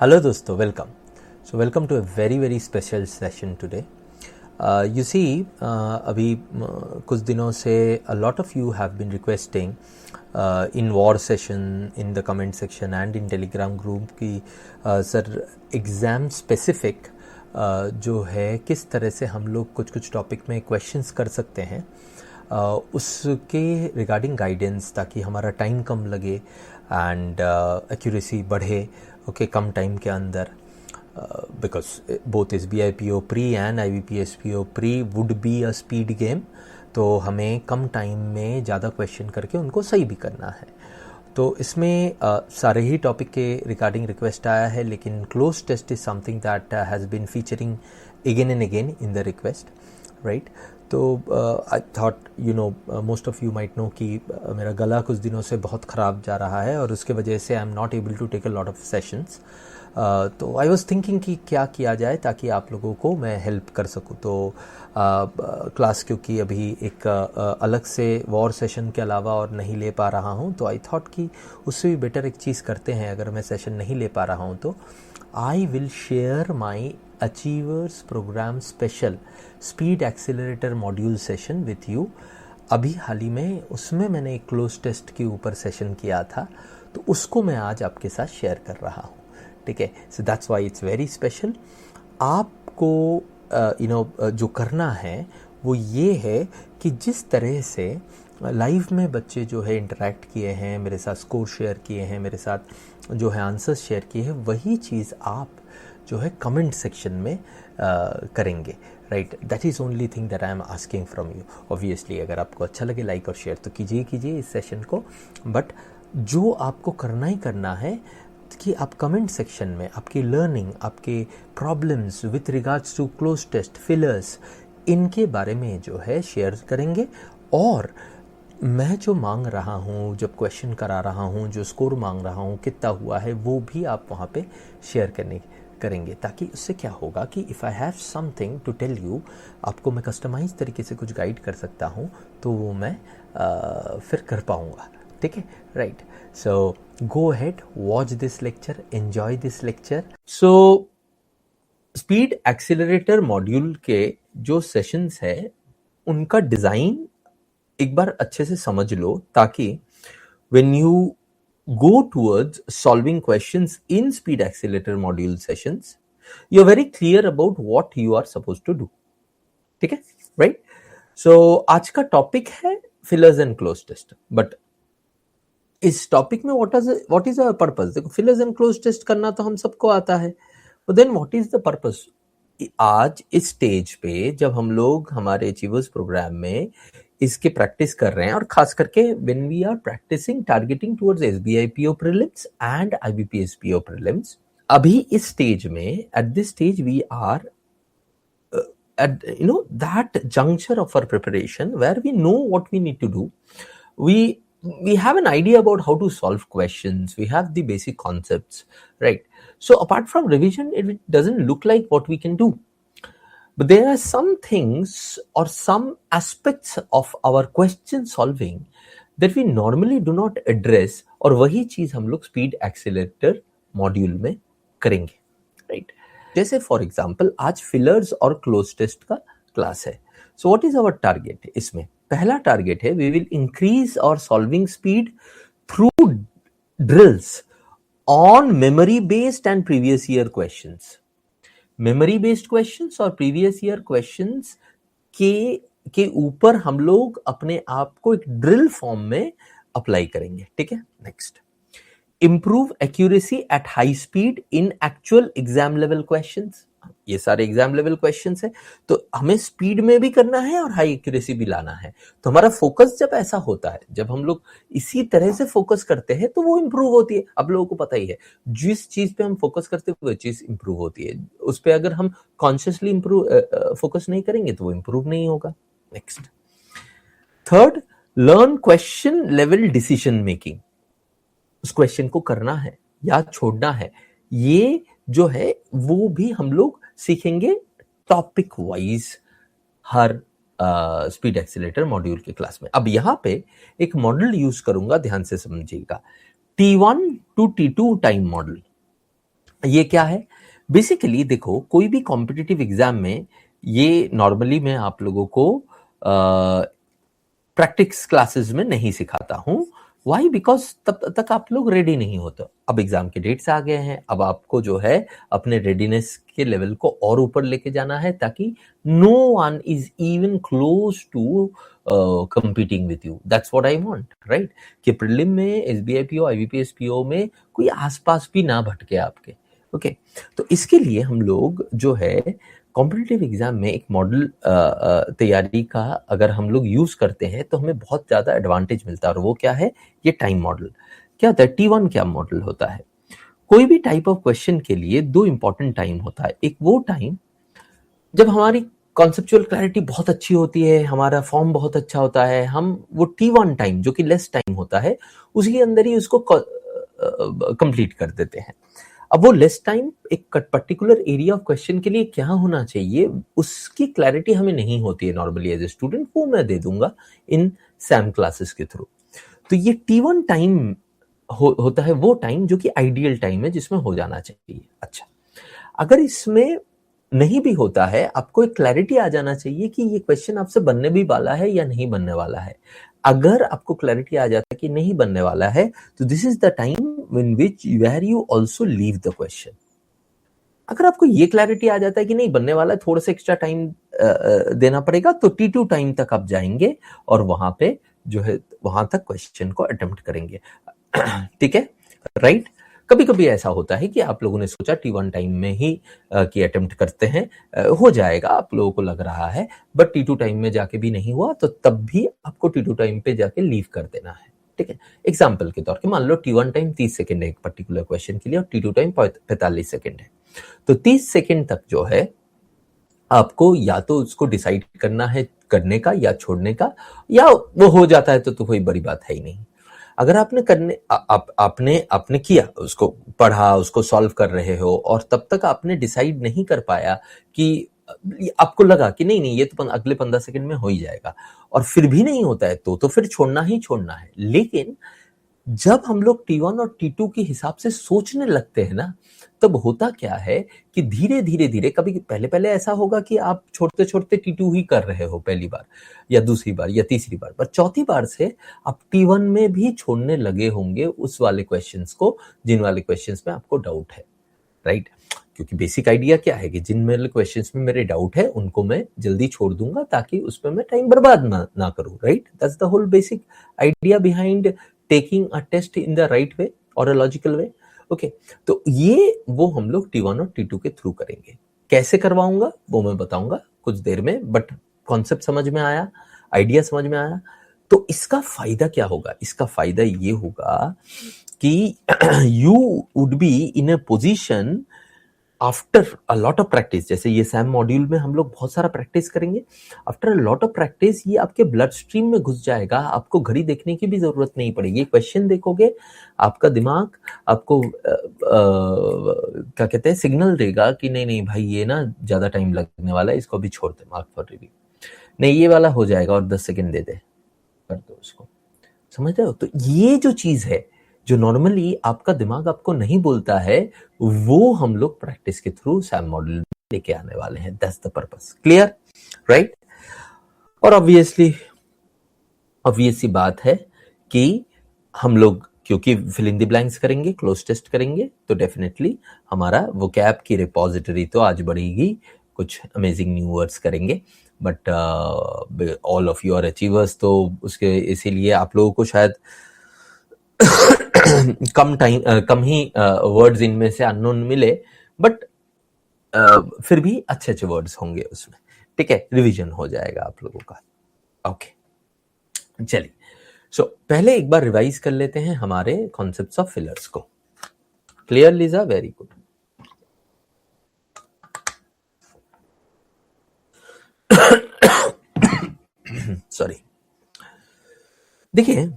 Hello दोस्तों, welcome. So welcome to a very very special session today. You see, अभी कुछ दिनों से a lot of you have been requesting in our session, in the comment section and in Telegram group की sir exam specific जो है किस तरह से हम लोग कुछ कुछ टॉपिक में क्वेश्चंस कर सकते हैं, उसके रिगार्डिंग गाइडेंस, ताकि हमारा टाइम कम लगे एंड एक्यूरेसी बढ़े कम टाइम के अंदर, because both SBI-PO pre and IBPS-PO pre would be a speed game. तो हमें कम टाइम में ज़्यादा क्वेश्चन करके उनको सही भी करना है। तो इसमें सारे ही टॉपिक के रिगार्डिंग रिक्वेस्ट आया है, लेकिन cloze test is something that has been featuring again and again in the request, right. तो I thought most of you might know कि मेरा गला कुछ दिनों से बहुत ख़राब जा रहा है और उसके वजह से I am not able to take a lot of sessions. तो आई वाज थिंकिंग कि क्या किया जाए ताकि आप लोगों को मैं हेल्प कर सकूं। तो क्लास क्योंकि अभी एक अलग से वॉर सेशन के अलावा और नहीं ले पा रहा हूं, तो आई थॉट कि उससे भी बेटर एक चीज़ करते हैं। अगर मैं सेशन नहीं ले पा रहा हूं तो I will share my achievers program special speed accelerator module session with you. अभी हाल ही में उसमें मैंने एक क्लोज टेस्ट के ऊपर सेशन किया था, तो उसको मैं आज आपके साथ शेयर कर रहा हूँ, ठीक है। So that's why it's very special. आपको जो करना है वो ये है कि जिस तरह से लाइव में बच्चे जो है इंटरेक्ट किए हैं, मेरे साथ स्कोर शेयर किए हैं, मेरे साथ जो है आंसर्स शेयर किए हैं, वही चीज़ आप जो है कमेंट सेक्शन में करेंगे, right. That is only thing that I am asking from you. Obviously अगर आपको अच्छा लगे लाइक और शेयर तो कीजिए इस सेशन को, बट जो आपको करना ही करना है कि आप कमेंट सेक्शन में आपकी लर्निंग, आपके problems with regards to cloze test, fillers, इनके बारे में जो है शेयर करेंगे। और मैं जो मांग रहा हूँ, जब क्वेश्चन करा रहा हूँ, जो स्कोर मांग रहा हूँ, कितना हुआ है, वो भी आप वहाँ पे शेयर करेंगे, ताकि उससे क्या होगा कि if I have something to tell you, आपको मैं कस्टमाइज तरीके से कुछ गाइड कर सकता हूँ, तो वो मैं फिर कर पाऊँगा, ठीक है, right. So go ahead, watch this lecture, enjoy this lecture. So speed accelerator module के जो सेशंस है उनका डिज़ाइन एक बार अच्छे से समझ लो, ताकि when you go towards solving questions in speed accelerator module sessions, you're very clear about what you are supposed to do, ठीक है, right? So आज का टॉपिक है fillers and cloze test. But इस टॉपिक में what is our purpose? देखो, fillers and cloze test करना तो हम सबको आता है, but then what is the purpose? आज इस स्टेज पे जब हम लोग हमारे अचीवर्स प्रोग्राम में इसके प्रैक्टिस कर रहे हैं, और खास करके when we are practising targeting towards SBI-PO prelims and IBPS-PO prelims, अभी इस स्टेज में, at this stage we are at that juncture of our preparation where we know what we need to do. We have an idea about how to solve questions, we have the basic concepts, right? So apart from revision, it doesn't look like what we can do, but there are some things or some aspects of our question solving that we normally do not address, और वही चीज हम लोग speed accelerator module में करेंगे, right. जैसे for example आज fillers और क्लोज टेस्ट का क्लास है। So what is our target? इसमें पहला टारगेट है, we will increase our solving speed through drills on memory based and previous year questions. Memory based questions और previous year questions के ऊपर हम लोग अपने आप को एक ड्रिल फॉर्म में अप्लाई करेंगे, ठीक है। Next, improve accuracy at high speed in actual exam level questions। ये सारे एग्जाम लेवल क्वेश्चंस है, तो हमें स्पीड में भी करना है और हाई एक्यूरेसी भी लाना है। तो हमारा फोकस जब ऐसा होता है, जब हम लोग इसी तरह से फोकस करते हैं, तो वो इंप्रूव होती है। आप लोगों को पता ही है, जिस चीज पे हम फोकस करते हैं वो चीज इंप्रूव होती है। उस पर अगर हम कॉन्शियसली इंप्रूव फोकस नहीं करेंगे तो वो इंप्रूव नहीं होगा। Next, third, learn question level decision making. उस क्वेश्चन को करना है या छोड़ना है, ये जो है वो भी हम लोग सीखेंगे टॉपिक वाइज हर स्पीड एक्सीलरेटर मॉड्यूल के क्लास में। अब यहां पे एक मॉडल यूज करूंगा, ध्यान से समझिएगा, T1 to T2 time model. ये क्या है? बेसिकली देखो, कोई भी कॉम्पिटिटिव एग्जाम में ये नॉर्मली मैं आप लोगों को प्रैक्टिस क्लासेस में नहीं सिखाता हूँ। वाई? बिकॉज तब तक आप लोग रेडी नहीं होते। अब एग्जाम के डेट्स आ गए हैं, अब आपको जो है अपने रेडीनेस के लेवल को और ऊपर लेके जाना है, ताकि no one is even close to competing with you. That's what I want, right? कि प्रीलिम में SBI PO, IBPS PO में कोई आसपास भी ना भटके आपके। ओके, तो इसके लिए हम लोग जो है कॉम्पिटिटिव एग्जाम में एक मॉडल तैयारी का अगर हम लोग यूज करते हैं तो हमें बहुत ज्यादा एडवांटेज मिलता है, और वो क्या है? ये टाइम मॉडल। क्या होता है? T1 क्या मॉडल होता है? कोई भी टाइप ऑफ क्वेश्चन के लिए दो इंपॉर्टेंट टाइम होता है। एक वो टाइम जब हमारी कॉन्सेप्चुअल क्लैरिटी बहुत अच्छी होती है, हमारा फॉर्म बहुत अच्छा होता है, हम वो T1 टाइम जो कि लेस टाइम होता है उसके अंदर ही उसको कंप्लीट कर देते हैं। अब वो लेस टाइम एक पर्टिकुलर एरिया ऑफ क्वेश्चन के लिए क्या होना चाहिए उसकी क्लैरिटी हमें नहीं होती है नॉर्मली एज ए स्टूडेंट, वो मैं दे दूंगा इन सैम क्लासेस के थ्रू। तो ये T1 टाइम होता है वो टाइम जो कि आइडियल टाइम है जिसमें हो जाना चाहिए। अच्छा, अगर इसमें नहीं भी होता है, आपको एक क्लैरिटी आ जाना चाहिए कि ये क्वेश्चन आपसे बनने भी वाला है या नहीं बनने वाला है। अगर आपको क्लैरिटी आ जाता है कि नहीं बनने वाला है, तो this is the time in which where you also leave the question. अगर आपको ये क्लैरिटी आ जाता है कि नहीं बनने वाला है, थोड़ा सा एक्स्ट्रा टाइम देना पड़ेगा, तो T2 टाइम तक आप जाएंगे और वहां पे जो है वहां तक क्वेश्चन को अटेम्प्ट करेंगे। ठीक है, राइट? कभी कभी ऐसा होता है कि आप लोगों ने सोचा T1 टाइम में ही की अटेम्प्ट करते हैं, हो जाएगा आप लोगों को लग रहा है, बट T2 टाइम में जाके भी नहीं हुआ तो तब भी आपको T2 टाइम पे जाके लीव कर देना है। ठीक है, एग्जाम्पल के तौर पे मान लो T1 टाइम 30 सेकेंड है एक पर्टिकुलर क्वेश्चन के लिए और T2 टाइम 45 सेकेंड है, तो 30 सेकेंड तक जो है आपको या तो उसको डिसाइड करना है करने का या छोड़ने का, या वो हो जाता है तो कोई बड़ी बात है ही नहीं। अगर आपने करने आपने किया, उसको पढ़ा, उसको सॉल्व कर रहे हो और तब तक आपने डिसाइड नहीं कर पाया कि आपको लगा कि नहीं ये तो अगले 15 सेकंड में हो ही जाएगा, और फिर भी नहीं होता है तो फिर छोड़ना ही छोड़ना है। लेकिन जब हम लोग T1 और T2 के हिसाब से सोचने लगते हैं ना, तब होता क्या है कि धीरे धीरे धीरे कभी पहले ऐसा होगा कि आप छोड़ते छोड़ते T2 ही कर रहे हो पहली बार या दूसरी बार या तीसरी बार, पर चौथी बार से आप T1 में भी छोड़ने लगे होंगे उस वाले क्वेश्चंस को जिन वाले क्वेश्चंस में आपको डाउट है, राइट? क्योंकि बेसिक आइडिया क्या है कि जिन मेरे क्वेश्चंस में मेरे डाउट है उनको मैं जल्दी छोड़ दूंगा ताकि उसमें मैं टाइम बर्बाद ना करूं, right? That's the whole basic idea behind taking a test in the right way और अ लॉजिकल वे। ओके, तो ये वो हम लोग T1 और T2 के थ्रू करेंगे। कैसे करवाऊंगा वो मैं बताऊंगा कुछ देर में, बट कॉन्सेप्ट समझ में आया, आइडिया समझ में आया। तो इसका फायदा क्या होगा? इसका फायदा ये होगा कि you would be in a position after a lot of practice, जैसे ये सैम मॉड्यूल में हम लोग बहुत सारा प्रैक्टिस करेंगे। After a lot of practice ये आपके ब्लड स्ट्रीम में घुस जाएगा, आपको घड़ी देखने की भी जरूरत नहीं पड़ेगी। क्वेश्चन देखोगे, आपका दिमाग आपको क्या कहते हैं सिग्नल देगा कि नहीं भाई ये ना ज्यादा टाइम लगने वाला है, इसको भी छोड़ दे, मार्क फॉर रिव्यू, नहीं ये वाला हो जाएगा और 10 सेकेंड दे दे, कर दो उसको। समझ रहे हो? तो ये जो चीज है जो नॉर्मली आपका दिमाग आपको नहीं बोलता है, वो हम लोग प्रैक्टिस के थ्रू सैम मॉडल में लेके आने वाले हैं। That's the purpose. Clear, right? और ऑब्वियसली बात है कि हम लोग क्योंकि फिल इन द ब्लैंक्स करेंगे, क्लोज टेस्ट करेंगे, तो डेफिनेटली हमारा वोकैब की रिपोजिटरी तो आज बढ़ेगी, कुछ अमेजिंग न्यू वर्ड्स करेंगे। But all of you are achievers, तो उसके इसीलिए आप लोगों को शायद कम ही वर्ड्स इनमें से अननोन मिले, बट फिर भी अच्छे अच्छे वर्ड्स होंगे उसमें। ठीक है, रिवीजन हो जाएगा आप लोगों का। ओके, चलिए, सो पहले एक बार रिवाइज कर लेते हैं हमारे कॉन्सेप्ट्स ऑफ फिलर्स को। Clear Lisa? Very good. Sorry. देखिए,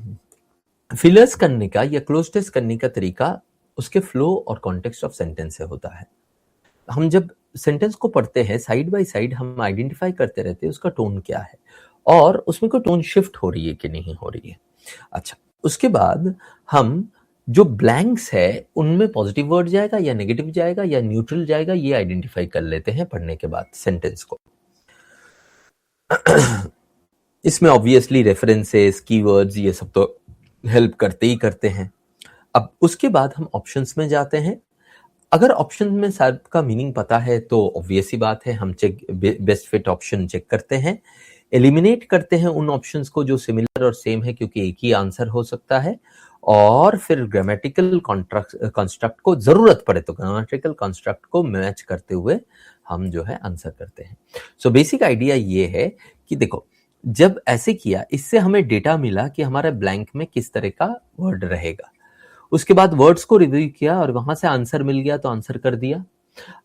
फिलर्स करने का या क्लोज टेस्ट करने का तरीका उसके फ्लो और कॉन्टेक्स्ट ऑफ सेंटेंस से होता है। हम जब सेंटेंस को पढ़ते हैं साइड बाय साइड हम आइडेंटिफाई करते रहते हैं उसका टोन क्या है और उसमें कोई टोन शिफ्ट हो रही है कि नहीं हो रही है। अच्छा, उसके बाद हम जो ब्लैंक्स है उनमें पॉजिटिव वर्ड जाएगा या नेगेटिव जाएगा या न्यूट्रल जाएगा, ये आइडेंटिफाई कर लेते हैं पढ़ने के बाद सेंटेंस को। इसमें ऑब्वियसली रेफरेंसेस, कीवर्ड्स, ये सब तो हेल्प करते ही करते हैं। अब उसके बाद हम ऑप्शंस में जाते हैं। अगर ऑप्शन में सारे का मीनिंग पता है तो ऑब्वियस ही बात है, हम check best fit option check करते हैं, एलिमिनेट करते हैं उन ऑप्शंस को जो सिमिलर और सेम है, क्योंकि एक ही आंसर हो सकता है। और फिर ग्रामेटिकल कंस्ट्रक्ट को, जरूरत पड़े तो ग्रामेटिकल कंस्ट्रक्ट को मैच करते हुए हम जो है आंसर करते हैं। सो बेसिक आइडिया ये है कि देखो, जब ऐसे किया, इससे हमें डेटा मिला कि हमारे ब्लैंक में किस तरह का वर्ड रहेगा। उसके बाद वर्ड्स को रिव्यू किया और वहां से आंसर मिल गया तो आंसर कर दिया।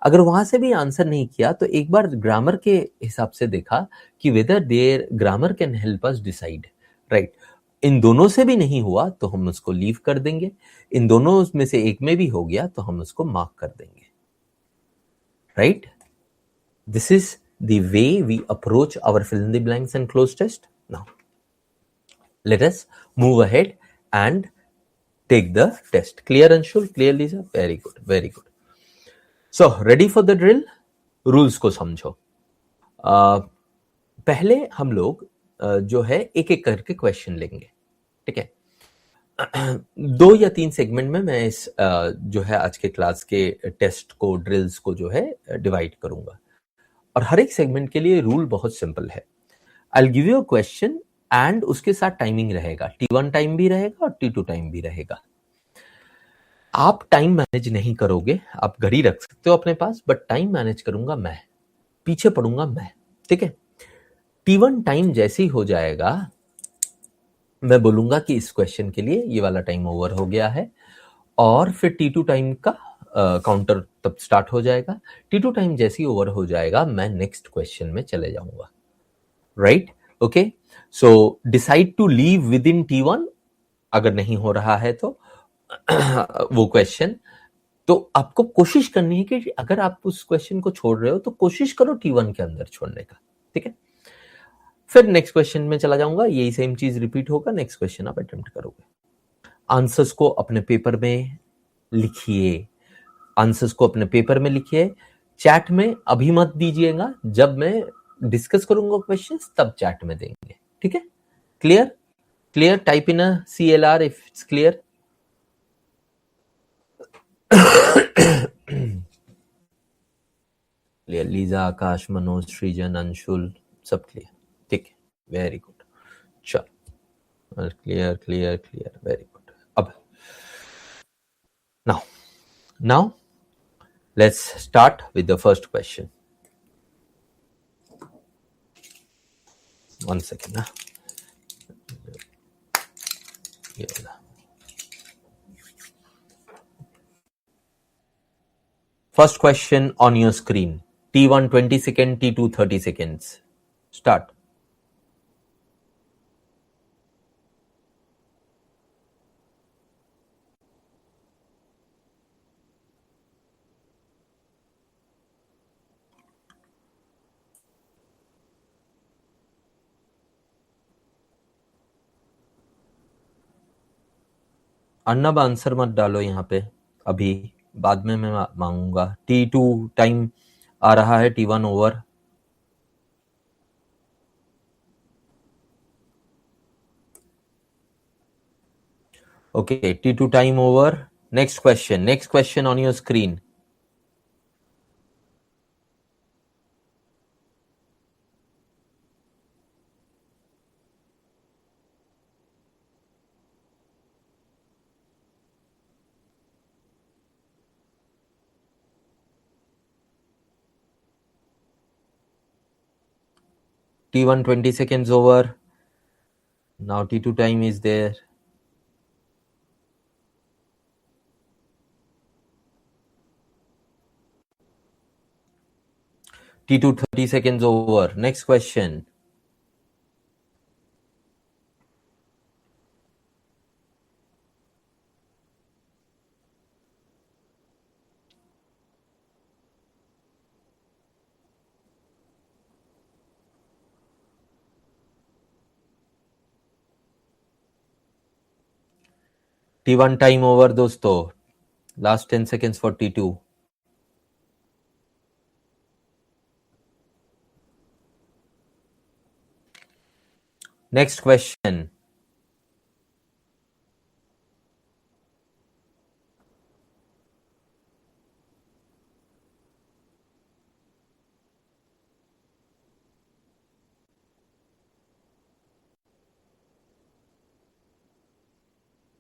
अगर वहां से भी आंसर नहीं किया तो एक बार ग्रामर के हिसाब से देखा कि whether their grammar can help us decide, right. इन दोनों से भी नहीं हुआ तो हम उसको लीव कर देंगे, इन दोनों में से एक में भी हो गया तो हम उसको मार्क कर देंगे, right. This is the way we approach our fill in the blanks and close test. Now let us move ahead and take the test. Clear, Anshul? Clear, Lisa? Very good, very good. So ready for the drill? Rules को समझो। पहले हम लोग जो है एक एक करके क्वेश्चन लेंगे, ठीक है। 2 या 3 सेगमेंट में मैं इस जो है आज के क्लास के टेस्ट को, ड्रिल्स को जो है डिवाइड करूंगा, और हर एक सेगमेंट के लिए रूल बहुत सिंपल है। I will give you a question and उसके साथ टाइमिंग रहेगा, T1 टाइम भी रहेगा और T2 टाइम भी रहेगा। आप टाइम मैनेज नहीं करोगे, आप घड़ी रख सकते हो अपने पास, बट टाइम मैनेज करूंगा मैं, पीछे पड़ूंगा मैं, ठीक है। T1 टाइम जैसे ही हो जाएगा मैं बोलूंगा कि इस क्वेश्चन के लिए ये वाला टाइम ओवर हो गया है, और फिर T2 टाइम का काउंटर तब स्टार्ट हो जाएगा। T2 टाइम जैसे ही ओवर हो जाएगा मैं नेक्स्ट क्वेश्चन में चले जाऊंगा, right. Okay, so decide to leave within T1 अगर नहीं हो रहा है तो वो क्वेश्चन, तो आपको कोशिश करनी है कि अगर आप उस क्वेश्चन को छोड़ रहे हो तो कोशिश करो T1 के अंदर छोड़ने का, ठीक है। फिर नेक्स्ट क्वेश्चन में चला जाऊंगा, यही सेम चीज रिपीट होगा, नेक्स्ट क्वेश्चन आप अटेम्प्ट करोगे। आंसर्स को अपने पेपर में लिखिए, आंसर्स को अपने पेपर में लिखिए, चैट में अभी मत दीजिएगा, जब मैं डिस्कस करूंगा क्वेश्चंस तब चैट में देंगे, ठीक है। Clear? Clear? Type in a CLR if it's clear. Clear? Lisa, Akash, Manoj, Srijan, Anshul, सब क्लियर? ठीक है, वेरी गुड। चलो, clear clear clear, very good. अब now let's start with the first question. One second. First question on your screen. T1 20 seconds, T2 30 seconds. Start. अन्नब answer मत डालो यहाँ पे अभी, बाद में मैं मांगूंगा। T2 टाइम आ रहा है, T1 over. Okay, T2 time over. Next question on your screen. T1 20 seconds over. Now T2 time is there. T2 30 seconds over. Next question. T1 time over दोस्तों. Last 10 seconds for T2. Next question.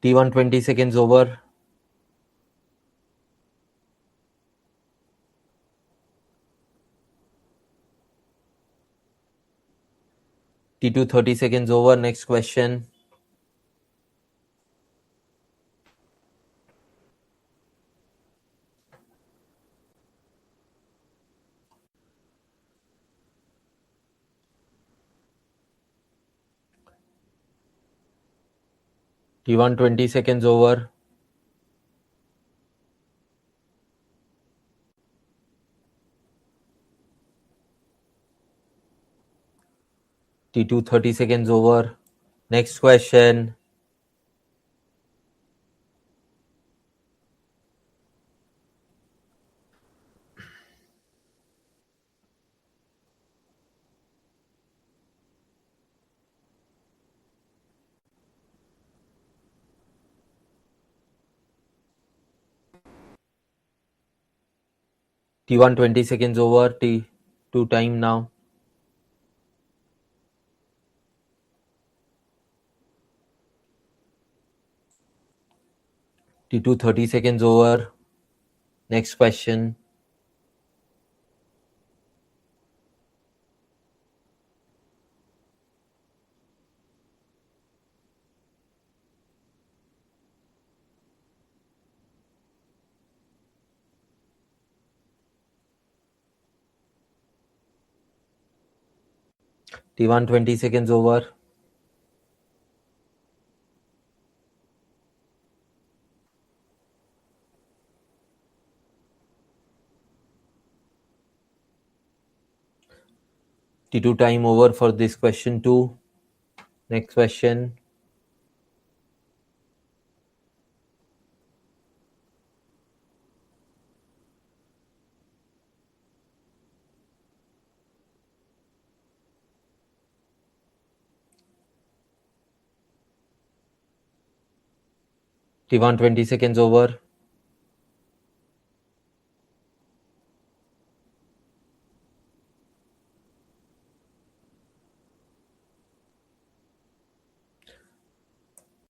T1 20 seconds over. T2 30 seconds over. Next question. T1 20 seconds over. T2 30 seconds over. Next question. T1 20 seconds over. T2 time now. T2 30 seconds over. Next question. T1 20 seconds over. T2 time over for this question too. Next question. T1 20 seconds over.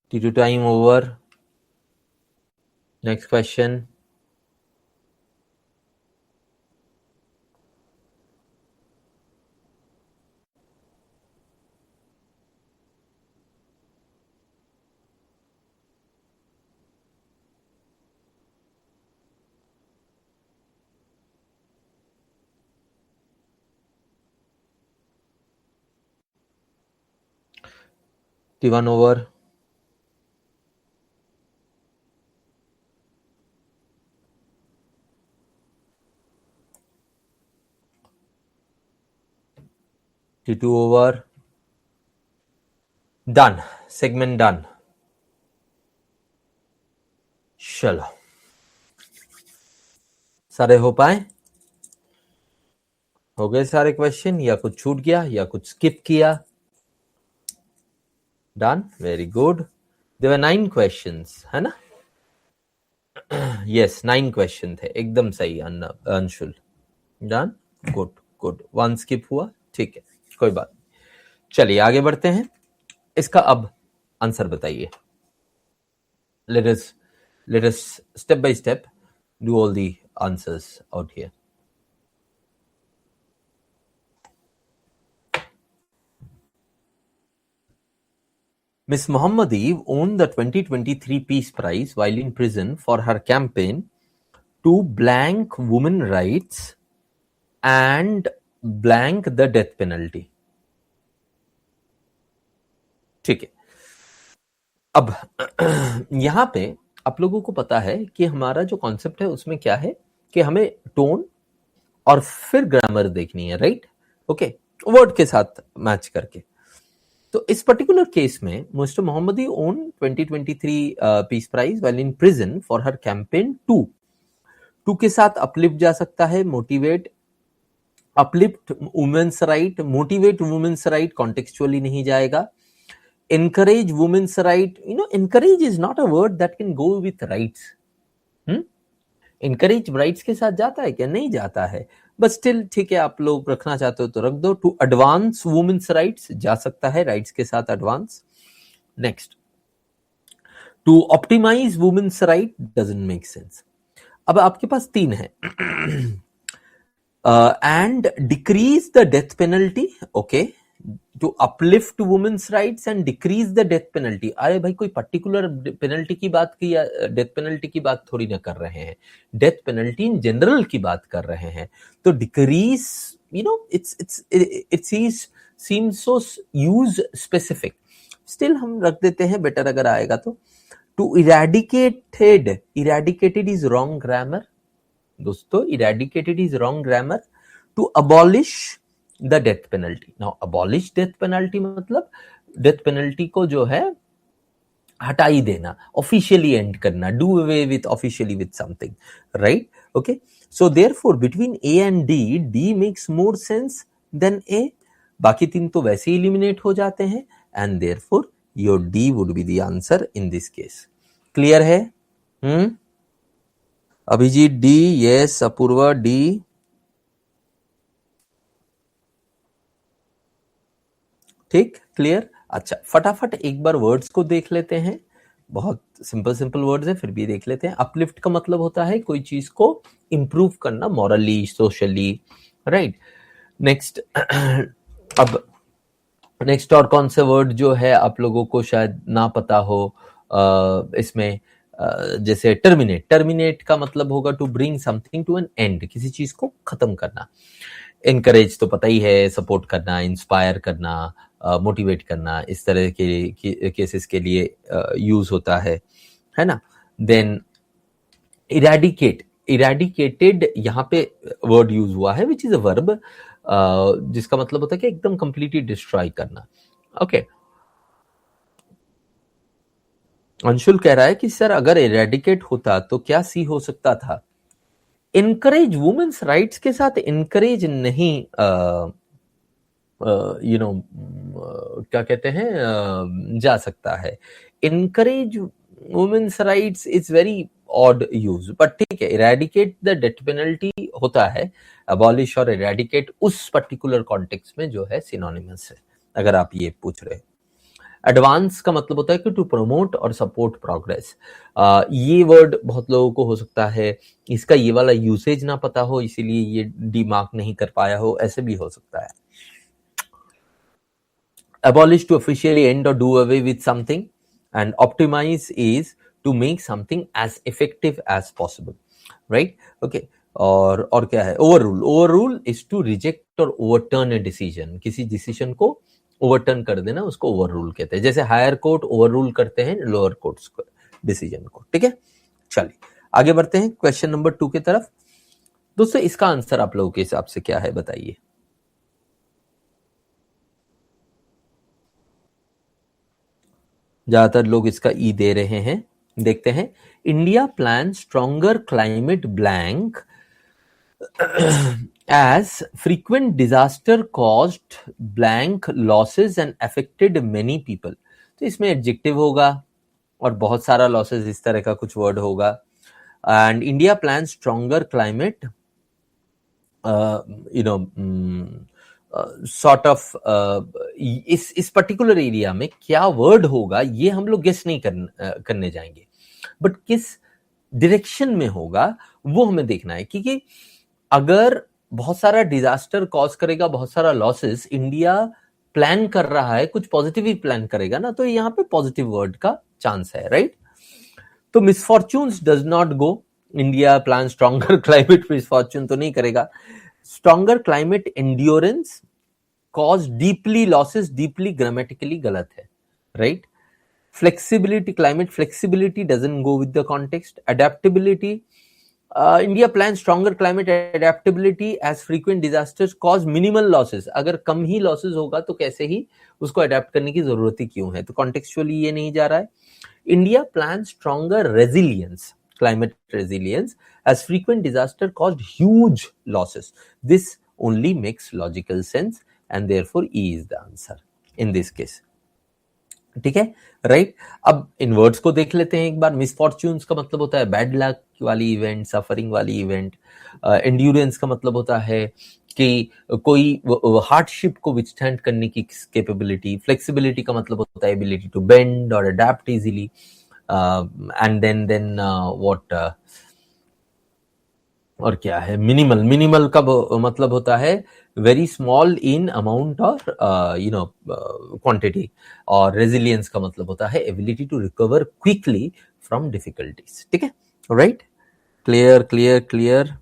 T2 time over. Next question. T1 over. T2 over. Done. Segment done. चलो सारे हो पाए? हो गए सारे question या कुछ छूट गया या कुछ स्किप किया? Done. Very good. There were 9 questions है ना? यस 9 क्वेश्चन थे. एकदम सही Anshul. Done. Good good. One skip हुआ. ठीक है कोई बात नहीं. चलिए आगे बढ़ते हैं. इसका अब आंसर बताइए. let us step by step do all the answers out here. Miss Muhammad Eve won the 2023 Peace Prize while in prison for her campaign to blank women rights and blank the death penalty. ठीक है. अब यहां पे आप लोगों को पता है कि हमारा जो कॉन्सेप्ट है उसमें क्या है कि हमें टोन और फिर ग्रामर देखनी है. राइट. ओके. वर्ड के साथ मैच करके. तो इस पर्टिकुलर केस में mister Mohammadi won 2023 peace prize while in prison for her campaign 2 के साथ अपलिफ्ट जा सकता है, motivate, uplift women's right, motivate women's right contextually नहीं जाएगा, encourage women's right. Encourage is not a word that can go with rights. encourage rights के साथ जाता है क्या? नहीं जाता है, बट स्टिल ठीक है, आप लोग रखना चाहते हो तो रख दो. टू एडवांस वुमेन्स राइट्स जा सकता है, राइट्स के साथ advance. Next, to optimize women's right doesn't make sense. अब आपके पास 3 है. And decrease the death penalty. Okay, to uplift women's rights and decrease the death penalty. अरे भाई, कोई पर्टिकुलर पेनल्टी की बात की या डेथ पेनल्टी की बात थोड़ी ना कर रहे हैं, डेथ पेनल्टी इन जनरल की बात कर रहे हैं. तो decrease, it's seems so use specific. Still हम रख देते हैं, बेटर अगर आएगा तो. To eradicated is wrong grammar दोस्तों, eradicated is wrong grammar. To abolish the death penalty. Now abolish death penalty मतलब डेथ पेनल्टी को जो है हटा ही देना, ऑफिशियली एंड करना, do away with officially with something, right? Okay, so therefore between A and D makes more sense than A. बाकी 3 तो वैसे ही एलिमिनेट हो जाते हैं, and therefore your D would be the answer in this case. Clear है? Abhijit D, yes. Apurva D. ठीक, clear. अच्छा, फटाफट एक बार वर्ड्स को देख लेते हैं. बहुत सिंपल वर्ड्स है, फिर भी देख लेते हैं. अपलिफ्ट का मतलब होता है कोई चीज को इंप्रूव करना, मॉरली, सोशली, राइट? नेक्स्ट, अब नेक्स्ट और कौन से वर्ड जो है आप लोगों को शायद ना पता हो इसमें, जैसे टर्मिनेट. टर्मिनेट का मतलब होगा to bring something to an end, किसी चीज को खत्म करना. एनकरेज तो पता ही है, सपोर्ट करना, इंस्पायर करना, मोटिवेट करना, इस तरह के केसेस के लिए यूज होता है ना. देन इरेडिकेट, इरेडिकेटेड यहाँ पे वर्ड यूज हुआ है विच इज अ वर्ब, जिसका मतलब होता है कि एकदम कंप्लीटली डिस्ट्रॉय करना. ओके, अंशुल कह रहा है कि सर अगर इरेडिकेट होता तो क्या सी हो सकता था? इनकरेज वुमेन्स राइट्स के साथ इनकरेज नहीं, क्या कहते हैं, जा सकता है. Encourage women's rights is very odd use, but ठीक है. इरेडिकेट द डेथ पेनल्टी होता है, अबॉलिश और इरेडिकेट उस पर्टिकुलर कॉन्टेक्स्ट में जो है सिनोनिमस है, अगर आप ये पूछ रहे हैं. एडवांस का मतलब होता है कि टू प्रमोट और सपोर्ट प्रोग्रेस. ये वर्ड बहुत लोगों को हो सकता है इसका ये वाला यूसेज ना पता हो, इसीलिए ये डी मार्क नहीं कर पाया हो, ऐसे भी हो सकता है. Abolish to officially end or do away with something, and optimize is to make something as effective as possible, right? Okay, और क्या है? Overrule. Overrule is to reject or overturn a decision. किसी डिसीजन को overturn कर देना, उसको overrule कहते हैं. जैसे हायर कोर्ट ओवररूल करते हैं लोअर कोर्ट्स डिसीजन को. ठीक है, चलिए आगे बढ़ते हैं क्वेश्चन नंबर 2 की तरफ. दोस्तों इसका आंसर आप लोगों के हिसाब से क्या है, बताइए. ज्यादातर लोग इसका ई दे रहे हैं. देखते हैं. India plan stronger climate blank as frequent disaster caused blank losses and affected many people. तो इसमें एडजेक्टिव होगा और बहुत सारा लॉसेस, इस तरह का कुछ वर्ड होगा. And India plan stronger climate, sort of, इस पर्टिकुलर एरिया में क्या वर्ड होगा ये हम लोग गेस नहीं करने जाएंगे, बट किस डायरेक्शन में होगा वो हमें देखना है. क्योंकि अगर बहुत सारा डिजास्टर कॉज करेगा, बहुत सारा लॉसेस, इंडिया प्लान कर रहा है, कुछ पॉजिटिव ही प्लान करेगा ना, तो यहाँ पे पॉजिटिव वर्ड का चांस है, राइट? तो misfortunes does not go. India plan stronger climate, misfortune तो नहीं करेगा. Stronger climate endurance cause deeply losses, deeply grammatically गलत है, right? Flexibility, climate flexibility doesn't go with the context. Adaptability India plan stronger climate adaptability as frequent disasters cause minimal losses. अगर कम ही losses होगा तो कैसे ही उसको अडेप्ट करने की जरूरत ही क्यों है. तो कॉन्टेक्चुअली ये नहीं जा रहा है. India plan stronger resilience, climate resilience, as frequent disaster caused huge losses. This only makes logical sense and therefore E is the answer in this case. ठीक है, राइट. अब इन वर्ड्स को देख लेते हैं एक बार. मिसफॉर्च्यून्स का मतलब होता है बैड लक वाली इवेंट, सफरिंग वाली इवेंट. एंड्योरेंस का मतलब होता है कि कोई हार्डशिप को विथस्टैंड करने की कैपेबिलिटी. फ्लेक्सिबिलिटी का मतलब होता है एबिलिटी टू बेंड और adapt easily. And then what और क्या है मिनिमल. मिनिमल का मतलब होता है वेरी स्मॉल इन अमाउंट और क्वांटिटी. और रेजिलियंस का मतलब होता है ability to recover quickly from difficulties. ठीक है, राइट. Clear clear clear.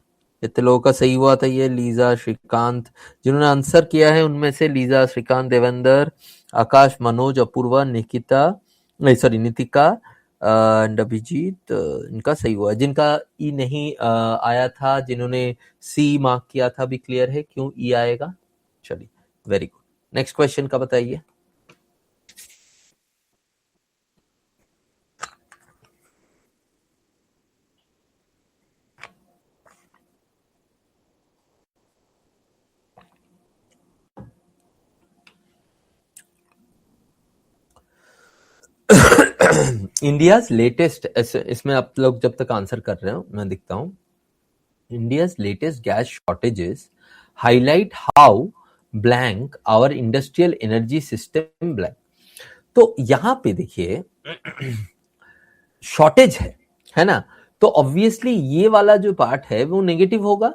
कितने लोगों का सही हुआ था ये? लीजा, श्रीकांत, जिन्होंने आंसर किया है उनमें से Lisa, Shrikant, Devendra, Aakash, Manoj, Apoorva, Nikita, sorry Nitika and Abhijit, इनका सही हुआ. जिनका ई नहीं आया था, जिन्होंने सी मार्क किया था, भी क्लियर है क्यों ई आएगा. चलिए, वेरी गुड. नेक्स्ट क्वेश्चन का बताइए. इंडियाज लेटेस्ट, इसमें आप लोग जब तक आंसर कर रहे हो मैं दिखता हूं. India's latest gas shortages highlight how blank our industrial energy system blank. तो यहां पे देखिए शॉर्टेज है ना. तो ऑब्वियसली ये वाला जो पार्ट है वो नेगेटिव होगा.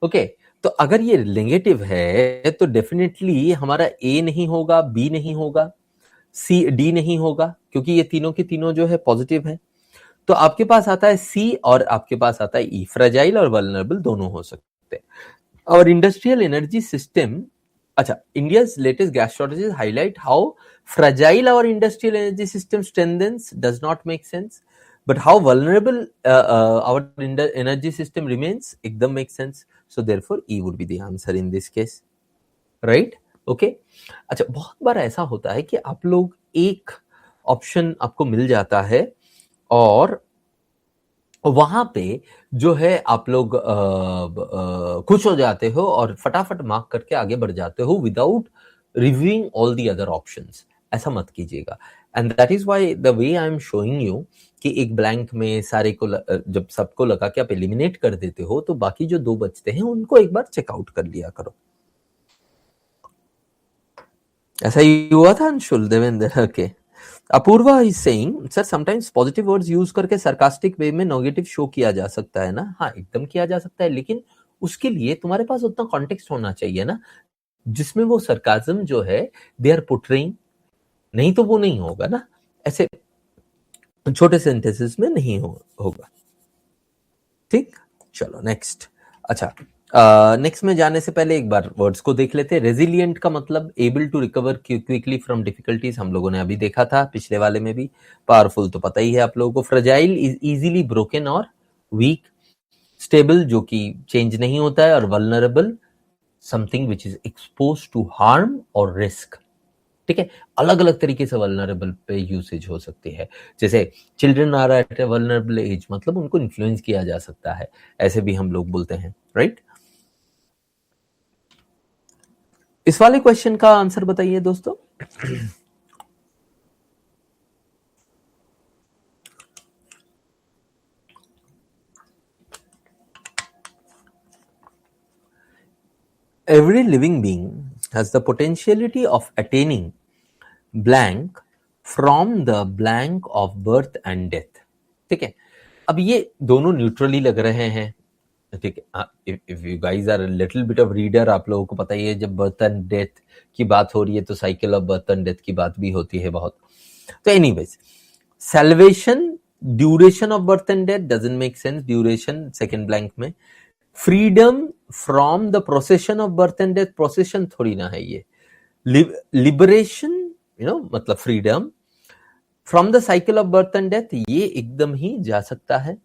ओके, तो अगर ये नेगेटिव है तो डेफिनेटली हमारा ए नहीं होगा, बी नहीं होगा, सी डी नहीं होगा, क्योंकि ये तीनों के तीनों जो है पॉजिटिव है. तो आपके पास आता है सी और आपके पास आता है ई. फ्रेजाइल और वल्नरेबल दोनों हो सकते हैं. और इंडस्ट्रियल एनर्जी सिस्टम, अच्छा, India's latest gas shortages highlight how fragile our industrial energy system strengthens does not make sense, but how vulnerable our energy system remains एकदम make sense. So therefore E would be the answer in this case, right. Okay, अच्छा, बहुत बार ऐसा होता है कि आप लोग एक ऑप्शन आपको मिल जाता है और वहां पे जो है आप लोग खुश हो जाते हो और फटाफट मार्क करके आगे बढ़ जाते हो without reviewing all the other options. ऐसा मत कीजिएगा. And that is why the way I am showing you कि एक ब्लैंक में सारे को जब सबको लगा के आप एलिमिनेट कर देते हो तो बाकी जो दो बचते हैं उनको एक बार चेकआउट कर लिया करो. ऐसा ही हुआ था Anshul, Devendra. Okay, Apoorva is saying sir sometimes positive words use करके सरकास्टिक वे में नेगेटिव शो किया जा सकता है ना. हाँ, एकदम किया जा सकता है, लेकिन उसके लिए तुम्हारे पास उतना कॉन्टेक्स्ट होना चाहिए ना जिसमें वो सरकाजम जो है दे आर पोर्ट्रेइंग. नहीं तो वो नहीं होगा ना, ऐसे छोटे सेंटेंसेस में नहीं होगा. ठीक, चलो नेक्स्ट. अच्छा, नेक्स्ट में जाने से पहले एक बार वर्ड्स को देख लेते हैं. रेजिलिएंट का मतलब able to recover quickly from difficulties, हम लोगों ने अभी देखा था पिछले वाले में भी. पावरफुल तो पता ही है आप लोगों को. फ्रेजाइल इज इजीली ब्रोकन और वीक. स्टेबल जो कि चेंज नहीं होता है. और vulnerable something which is expose to harm और रिस्क. ठीक है, अलग अलग तरीके से वल्नरेबल पे यूसेज हो सकती है. जैसे children are at a vulnerable age, मतलब उनको इन्फ्लुएंस किया जा सकता है, ऐसे भी हम लोग बोलते हैं, राइट. इस वाले क्वेश्चन का आंसर बताइए दोस्तों. Every living being has the potentiality of attaining blank from the blank of birth and death. ठीक है, अब ये दोनों न्यूट्रली लग रहे हैं. ठीक है, if you guys are little bit of reader, आप लोगों को पता ही है जब बर्थ एंड डेथ की बात हो रही है तो cycle of birth and death की बात भी होती है बहुत. तो anyways, salvation, duration of birth and death doesn't make sense. Duration second blank में. Freedom from the procession of birth and death, procession थोड़ी ना है ये. लिबरेशन मतलब freedom from the cycle of birth and death, ये एकदम ही जा सकता है.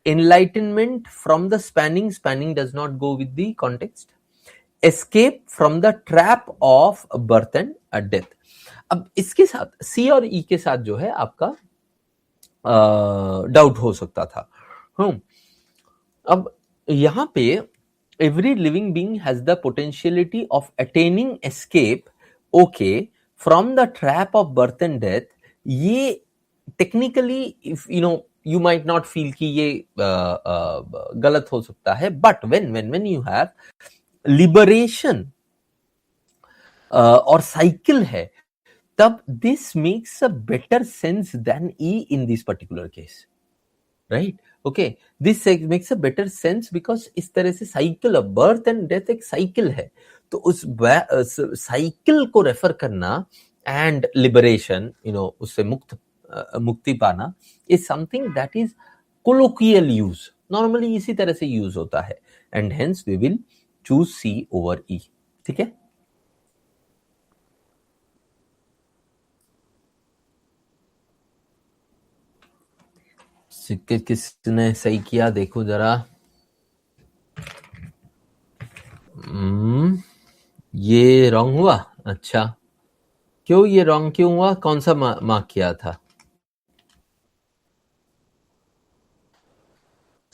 enlightenment from the spanning does not go with the context, escape from the trap of birth and death. अब इसके साथ सी और ई के साथ जो है आपका डाउट हो सकता था. अब यहां पे every living being has the potentiality of attaining escape, okay, from the trap of birth and death. ये technically, if you might not feel कि ये गलत हो सकता है, but when you have liberation और cycle है, तब this makes a better sense than E in this particular case, right? Okay, this makes a better sense because इस तरह से साइकिल, बर्थ एंड डेथ एक साइकिल है, तो उस साइकिल को रेफर करना एंड लिबरेशन, उससे मुक्ति पाना is something that is colloquial use, normally इसी तरह से यूज होता है, and hence we will choose C over E. ठीक है, किसने सही किया देखो जरा. ये रॉन्ग हुआ. अच्छा, क्यों ये रॉन्ग क्यों हुआ? कौन सा मार्क किया था?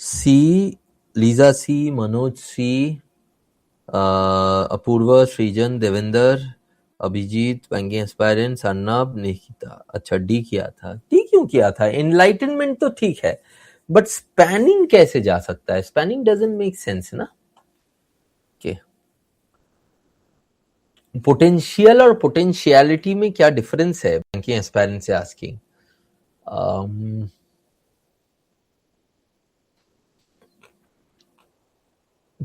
सी, लीजा सी, मनोज सी, अपूर्वा, सृजन, देवेंद्र, अभिजीत, बैंकिंग एस्पायरेंट, अर्नब, निकिता. अच्छा, डी किया था. डी क्यों किया था? एनलाइटनमेंट तो ठीक है, बट स्पैनिंग कैसे जा सकता है? स्पैनिंग डजंट मेक सेंस ना. ओके, पोटेंशियल और पोटेंशियलिटी में क्या डिफरेंस है? बैंकिंग एस्पायरेंट से आस्किंग.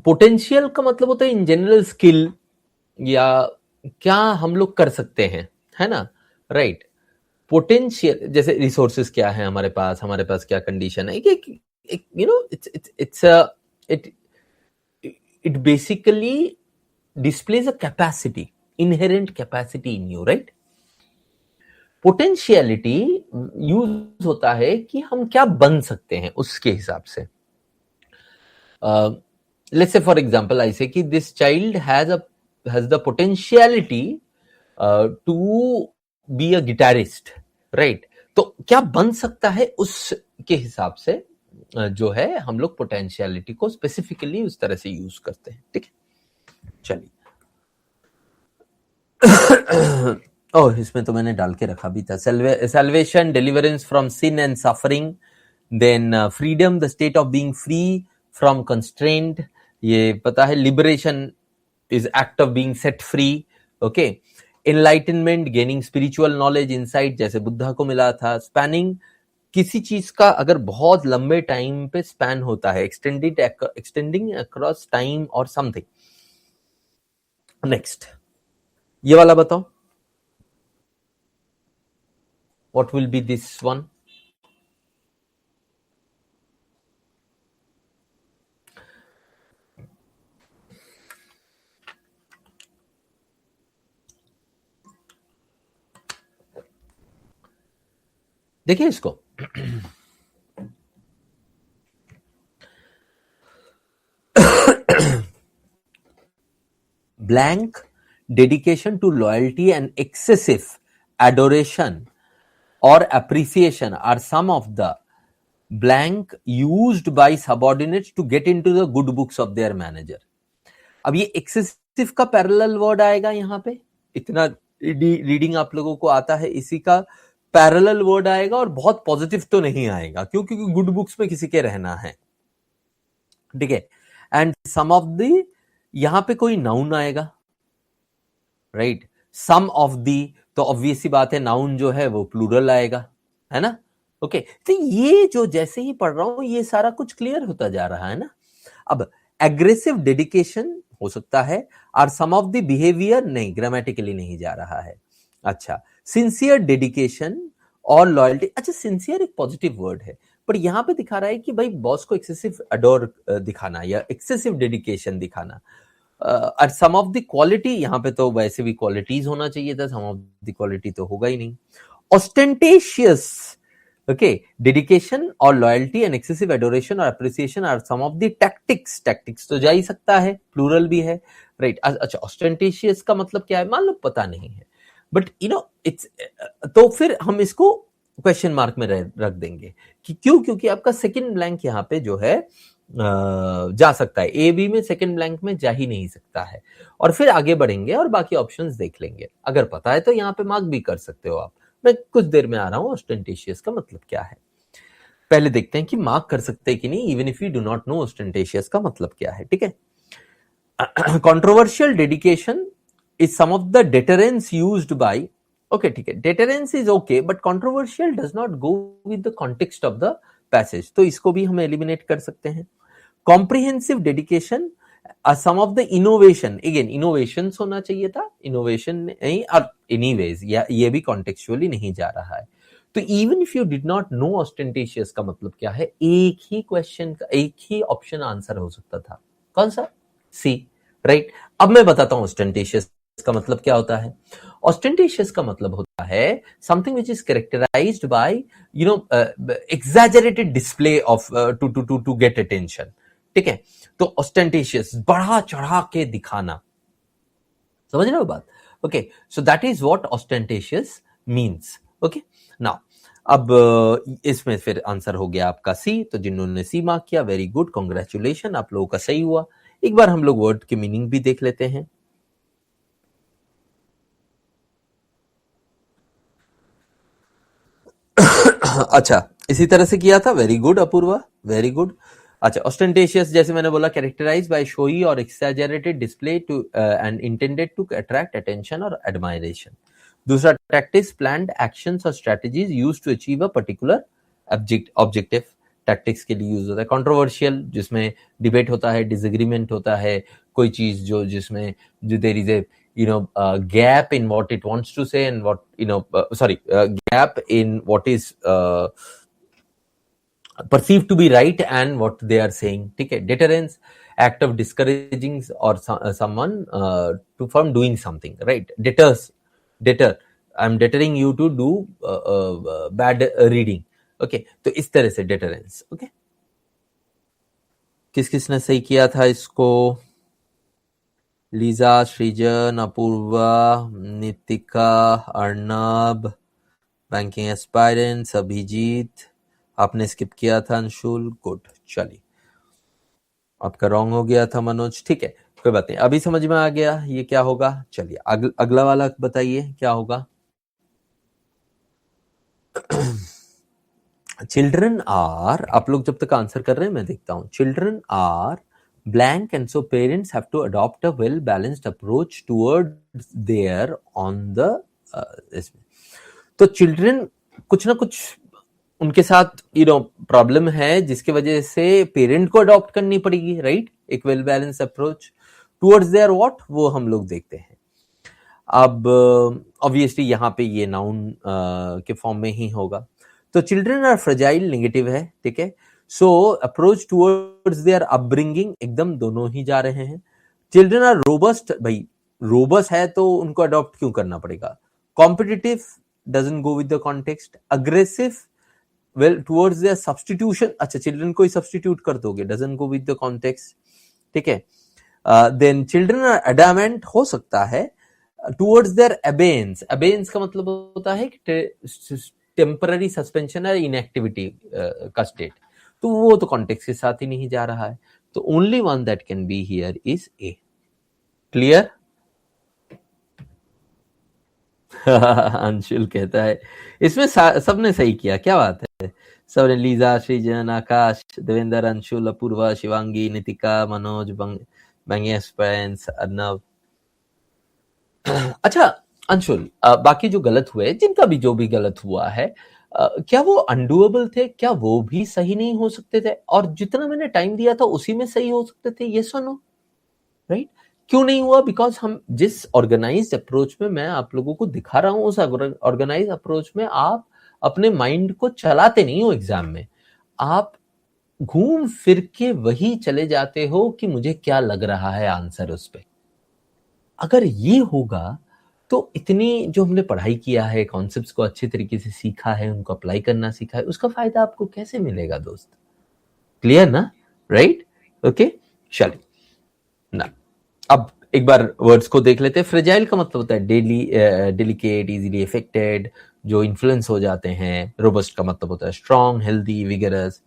पोटेंशियल का मतलब होता है इन जनरल स्किल, या क्या हम लोग कर सकते हैं, है ना, राइट. पोटेंशियल जैसे रिसोर्सेस क्या है हमारे पास क्या कंडीशन है, it basically displays a capacity, inherent capacity in you, right. Potentiality use होता है कि हम क्या बन सकते हैं उसके हिसाब से. let's say for example I say कि this child has the potentiality to be a guitarist, right. तो क्या बन सकता है उसके हिसाब से जो है हम लोग पोटेंशियलिटी को स्पेसिफिकली उस तरह से यूज करते हैं. ठीक है, चलिए. ओह, इसमें तो मैंने डाल के रखा भी था. salvation, deliverance from sin and suffering, then freedom, the state of being free from constraint, ये पता है. liberation is act of being set free, okay. enlightenment, gaining spiritual knowledge, insight, जैसे बुद्धा को मिला था. spanning, किसी चीज का अगर बहुत लंबे टाइम पे स्पैन होता है, extending across time or something. next, ये वाला बताओ, what will be this one? देखिए इसको. blank, dedication to loyalty and excessive adoration or appreciation are some of the blank used by subordinates to get into the good books of their manager. अब ये excessive का parallel word आएगा यहाँ पे. इतना reading आप लोगों को आता है, इसी का पैरेलल वर्ड आएगा, और बहुत पॉजिटिव तो नहीं आएगा क्योंकि गुड बुक्स में किसी के रहना है. ठीक है. एंड सम ऑफ द, यहां पे कोई नाउन आएगा, राइट. सम ऑफ दी, तो ऑब्वियस सी बात है नाउन जो है वो प्लूरल आएगा, है ना. ओके, तो ये जो जैसे ही पढ़ रहा हूं ये सारा कुछ क्लियर होता जा रहा है ना. अब एग्रेसिव डेडिकेशन हो सकता है, और सम ऑफ द बिहेवियर नहीं, ग्रामेटिकली नहीं जा रहा है. अच्छा, सिंसियर डेडिकेशन और लॉयल्टी. अच्छा, सिंसियर एक पॉजिटिव वर्ड है, पर यहां पे दिखा रहा है कि भाई बॉस को एक्सेसिव अडोर दिखाना या एक्सेसिव डेडिकेशन दिखाना. और सम ऑफ द क्वालिटी, यहां पे तो वैसे भी क्वालिटीज होना चाहिए था, सम ऑफ द क्वालिटी तो होगा ही नहीं. ऑस्टेंटेशियस Okay, dedication or loyalty and excessive adoration or appreciation are some of the tactics. Tactics तो जा ही सकता है, plural भी है, right? अच्छा, ostentatious का मतलब क्या है? मान लो पता नहीं है, but you know it's तो फिर हम इसको क्वेश्चन मार्क में रख देंगे कि क्यों? क्योंकि आपका सेकंड ब्लैंक यहाँ पे जो है जा सकता है, ए बी में सेकंड ब्लैंक में जा ही नहीं सकता है, और फिर आगे बढ़ेंगे और बाकी ऑप्शंस देख लेंगे। अगर पता है तो यहाँ पे मार्क भी कर सकते हो आप। मैं कुछ देर में आ रहा हूं ऑस्टेंटेशियस का मतलब क्या है। पहले देखते हैं कि मार्क कर सकते हैं कि नहीं, even if you do not know ostentatious का मतलब क्या है। ठीक है, controversial dedication is some of the deterrence used by, okay ठीक है, deterrence is okay but controversial does not go with the context of the passage, तो इसको भी हम एलिमिनेट कर सकते हैं। Comprehensive dedication some of the innovation, again innovation होना चाहिए था, इनोवेशन नहीं, और एनीवेज ये भी कॉन्टेक्चुअली नहीं जा रहा है। तो even if you did not know ostentatious का मतलब क्या है, एक ही क्वेश्चन का एक ही ऑप्शन आंसर हो सकता था, कौन सा? सी, राइट। अब मैं बताता हूं ऑस्टेंटेशियस का मतलब क्या होता है। ऑस्टेंटेशियस का मतलब होता है something which is characterised by you know exaggerated display of to get attention. ठीक है, तो ऑस्टेंटेशियस बढ़ा चढ़ा के दिखाना, समझ रहे हो बात? Okay, so that is what ostentatious means. Okay, now अब इसमें फिर आंसर हो गया आपका सी, तो जिन्होंने सी मार्क किया वेरी गुड, कांग्रेचुलेशन, आप लोगों का सही हुआ। एक बार हम लोग वर्ड के मीनिंग भी देख लेते हैं। अच्छा, इसी तरह से किया था, very good Apurva, very good. अच्छा, ऑस्टेंटेशियस जैसे मैंने बोला, कैरेक्टराइज बाय शोई और exaggerated display to and intended to attract attention और एडमायरेशन। दूसरा, टैक्टिक्स, प्लान्ड एक्शंस और strategies used to achieve a particular objective, tactics के लिए यूज होता है। कंट्रोवर्शियल, जिसमें डिबेट होता है, डिसएग्रीमेंट होता है, कोई चीज जो जिसमें जो there is a gap in what it wants to say and what gap in what is perceived to be right and what they are saying. ठीक है, deterrence, act of discouraging or someone to from doing something, right? deter, I'm deterring you to do bad reading. okay, तो इस तरह से deterrence. okay, किस किसने सही किया था इसको? लीजा, सृजन, अपूर्वा, नितिका, अर्नब, बैंकिंग एस्पायरेंट्स, अभिजीत, आपने स्किप किया था अंशुल, गुड। चलिए, आपका रॉन्ग हो गया था मनोज, ठीक है, कोई बात नहीं, अभी समझ में आ गया ये क्या होगा। चलिए अगला वाला बताइए क्या होगा। चिल्ड्रन आर, आप लोग जब तक आंसर कर रहे हैं मैं देखता हूं। Children are blank and so parents have to adopt a well balanced approach towards their on the इसमें। तो चिल्ड्रन कुछ ना कुछ उनके साथ प्रॉब्लम है जिसके वजह से पेरेंट को अडॉप्ट करनी पड़ेगी, राइट? एक well balance approach towards their what, वो हम लोग देखते हैं। अब ऑब्वियसली यहाँ पे ये नाउन के फॉर्म में ही होगा। तो चिल्ड्रन आर फ्रेजाइल नेगेटिव है, ठीक है। सो अप्रोच टुवर्ड्स देयर अपब्रिंगिंग, एकदम दोनों ही जा रहे हैं। चिल्ड्रन आर रोबस्ट, भाई रोबस्ट है तो उनको अडॉप्ट क्यों करना पड़ेगा। Competitive doesn't go with the context. Aggressive, well towards their substitution, अच्छा चिल्ड्रन को ही सब्स्टिट्यूट कर दोगे, doesn't go with the context, ठीक है। देन चिल्ड्रन आर एडामेंट, हो सकता है। टुवर्ड्स देयर अबेयंस, अबेयंस का मतलब होता है कि टेम्पररी सस्पेंशन और इनएक्टिविटी का स्टेट, तो वो तो कॉन्टेक्स्ट के साथ ही नहीं जा रहा है। तो only one that can be here is a. Clear? Anshul कहता है इसमें सबने सही किया, क्या बात है। सबने, लीजा, सृजन, आकाश, देवेंद्र, अंशुल, अपूर्वा, शिवांगी, नितिका, मनोज, बैंगेस्पेंस, अर्नव। अच्छा अंशुल, बाकी जो गलत हुए, जिनका भी जो भी गलत हुआ है, क्या वो अनडूएबल थे? क्या वो भी सही नहीं हो सकते थे? और जितना मैंने टाइम दिया था उसी में सही हो सकते थे? ये सुनो, राइट? क्यों नहीं हुआ? बिकॉज हम जिस ऑर्गेनाइज्ड अप्रोच में मैं आप लोगों को दिखा रहा हूं, उस ऑर्गेनाइज्ड अप्रोच में आप अपने माइंड को चलाते नहीं हो एग्जाम में, आप घूम फिर के वही चले जाते हो कि मुझे क्या लग रहा है आंसर उस पे। अगर ये होगा तो इतनी जो हमने पढ़ाई किया है, कॉन्सेप्ट्स को अच्छे तरीके से सीखा है, उनको अप्लाई करना सीखा है, उसका फायदा आपको कैसे मिलेगा दोस्त? क्लियर ना? राइट? ओके, चलिए ना अब एक बार वर्ड्स को देख लेते हैं। फ्रेजाइल का मतलब होता है डेलिकेट, इजीली अफेक्टेड, जो इन्फ्लुएंस हो जाते हैं। रोबस्ट का मतलब होता है स्ट्रॉन्ग, हेल्दी, विगरस।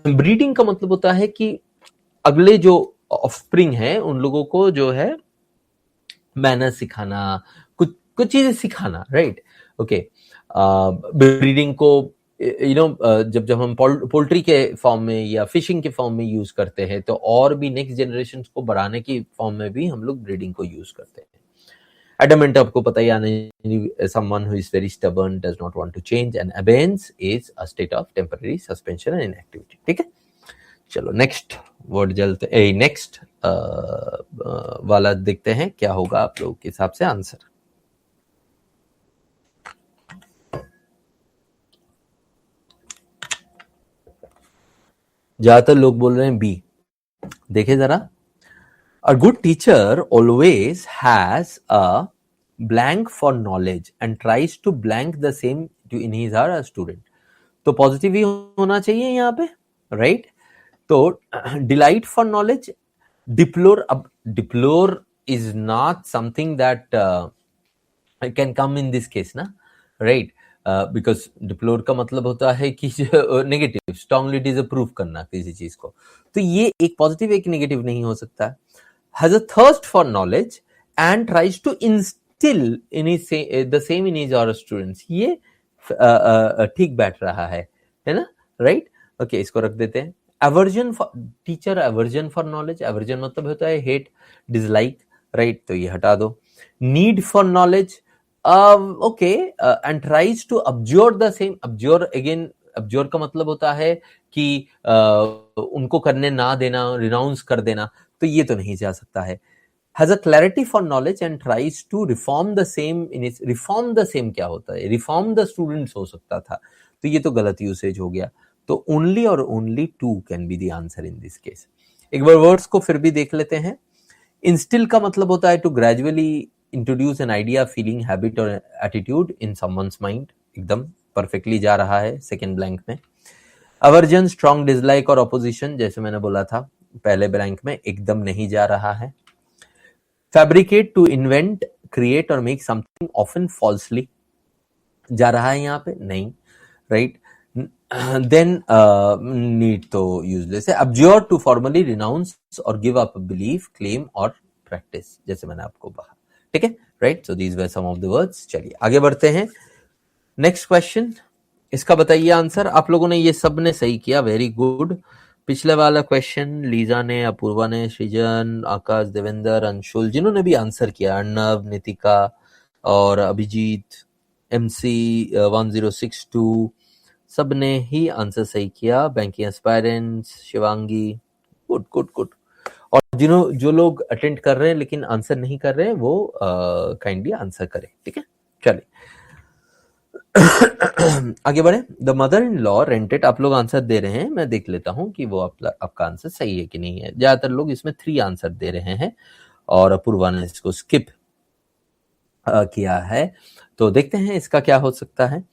ब्रीडिंग का मतलब होता है कि अगले जो ऑफस्प्रिंग है उन लोगों को जो है मैनर सिखाना, कुछ कुछ चीजें सिखाना, राइट? ओके, ब्रीडिंग को जब जब हम पोल्ट्री के फॉर्म में या फिशिंग के फॉर्म में यूज करते हैं, तो और भी नेक्स्ट जनरेशन को बढ़ाने की फॉर्म में भी हम लोग ब्रीडिंग को यूज करते हैं। Adamant आपको पता ही आने, someone who is very stubborn, does not want to change, and abeyance is a state of temporary suspension and inactivity. ठीक है, चलो नेक्स्ट वर्ड जलते नेक्स्ट वाला देखते हैं क्या होगा आप लोगों के हिसाब से आंसर। ज्यादातर लोग बोल रहे हैं बी। देखे जरा, a good teacher always has a blank for knowledge and tries to blank the same to in his or her student. तो पॉजिटिव ही होना चाहिए यहाँ पे, राइट? तो डिलाइट फॉर नॉलेज, डिप्लोर। अब deplore is not something that can come in this case ना, right? Because deplore का मतलब होता है कि नेगेटिव, स्ट्रांगली डिसअप्रूव करना किसी चीज को। तो ये एक पॉजिटिव एक नेगेटिव नहीं हो सकता। Has a thirst for knowledge and tries to instil in the same in his और स्टूडेंट्स। ये ठीक बैठ रहा है ना, राइट? ओके, इसको रख देते हैं। Aversion for teacher, aversion for knowledge, aversion मतलब होता है हेट, डिसलाइक, राइट? तो ये हटा दो। Need for knowledge, okay, and tries to absorb the same. Absorb, again absorb का मतलब होता है कि उनको करने ना देना, रिनाउंस कर देना। तो ये तो नहीं जा सकता है। has a clarity for knowledge and tries to reform the same in its, reform the same क्या होता है? reform the students हो सकता था, तो ये तो गलत यूसेज हो गया। तो only और only two can be the answer in this case। एक बार वर्ड्स को फिर भी देख लेते हैं। instill का मतलब होता है to gradually introduce an idea, feeling, habit or attitude in someone's mind। एकदम परफेक्टली जा रहा है सेकेंड ब्लैंक में। aversion, strong dislike और opposition, जैसे मैंने बोला था पहले ब्लैंक में, एकदम नहीं जा रहा है। फैब्रिकेट, टू इन्वेंट, क्रिएट और मेक समथिंग ऑफन फॉल्सली, जा रहा है यहाँ पे नहीं, राइट? देन नीड तो यूजलेस है। अब्जॉर, टू फॉर्मली रिनाउंस और गिव अप बिलीफ, क्लेम और प्रैक्टिस, जैसे मैंने आपको कहा। ठीक है, right? So these were some of the words. चलिए आगे बढ़ते हैं। नेक्स्ट क्वेश्चन, इसका बताइए आंसर। आप लोगों ने ये सब ने सही किया, वेरी गुड। पिछले वाला क्वेश्चन लीजा ने, अपूर्वा ने, सृजन, आकाश, देवेंद्र, अंशुल, जिन्होंने भी आंसर किया, अर्णव, नितिका और अभिजीत, MC 1062, सब ने ही आंसर सही किया। Banking aspirants, Shivangi, good good good. और जो लोग अटेंड कर रहे हैं लेकिन आंसर नहीं कर रहे हैं, वो काइंडली आंसर करें। ठीक है, चलिए आगे बढ़े। The mother in law rented, आप लोग आंसर दे रहे हैं, मैं देख लेता हूं कि वो आपका आंसर सही है कि नहीं है। ज्यादातर लोग इसमें 3 आंसर दे रहे हैं और अपूर्वा ने इसको स्किप किया है। तो देखते हैं इसका क्या हो सकता है।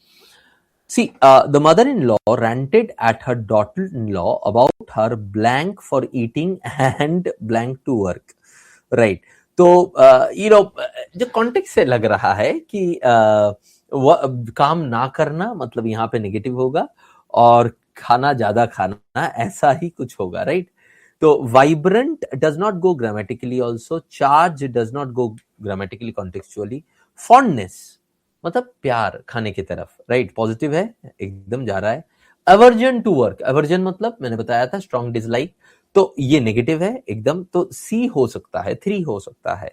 See, the mother-in-law ranted at her daughter-in-law about her blank for eating and blank to work, right? तो जो कॉन्टेक्स्ट से लग रहा है कि काम ना करना मतलब यहाँ पे नेगेटिव होगा, और खाना ज्यादा खाना ऐसा ही कुछ होगा, राइट? तो vibrant does not go grammatically also, charge does not go grammatically contextually, fondness मतलब प्यार खाने की तरफ, राइट? पॉजिटिव है, एकदम जा रहा है। एवर्जन टू वर्क, एवर्जन मतलब मैंने बताया था स्ट्रॉन्ग डिसलाइक, तो ये नेगेटिव है एकदम, तो सी हो सकता है, 3 हो सकता है।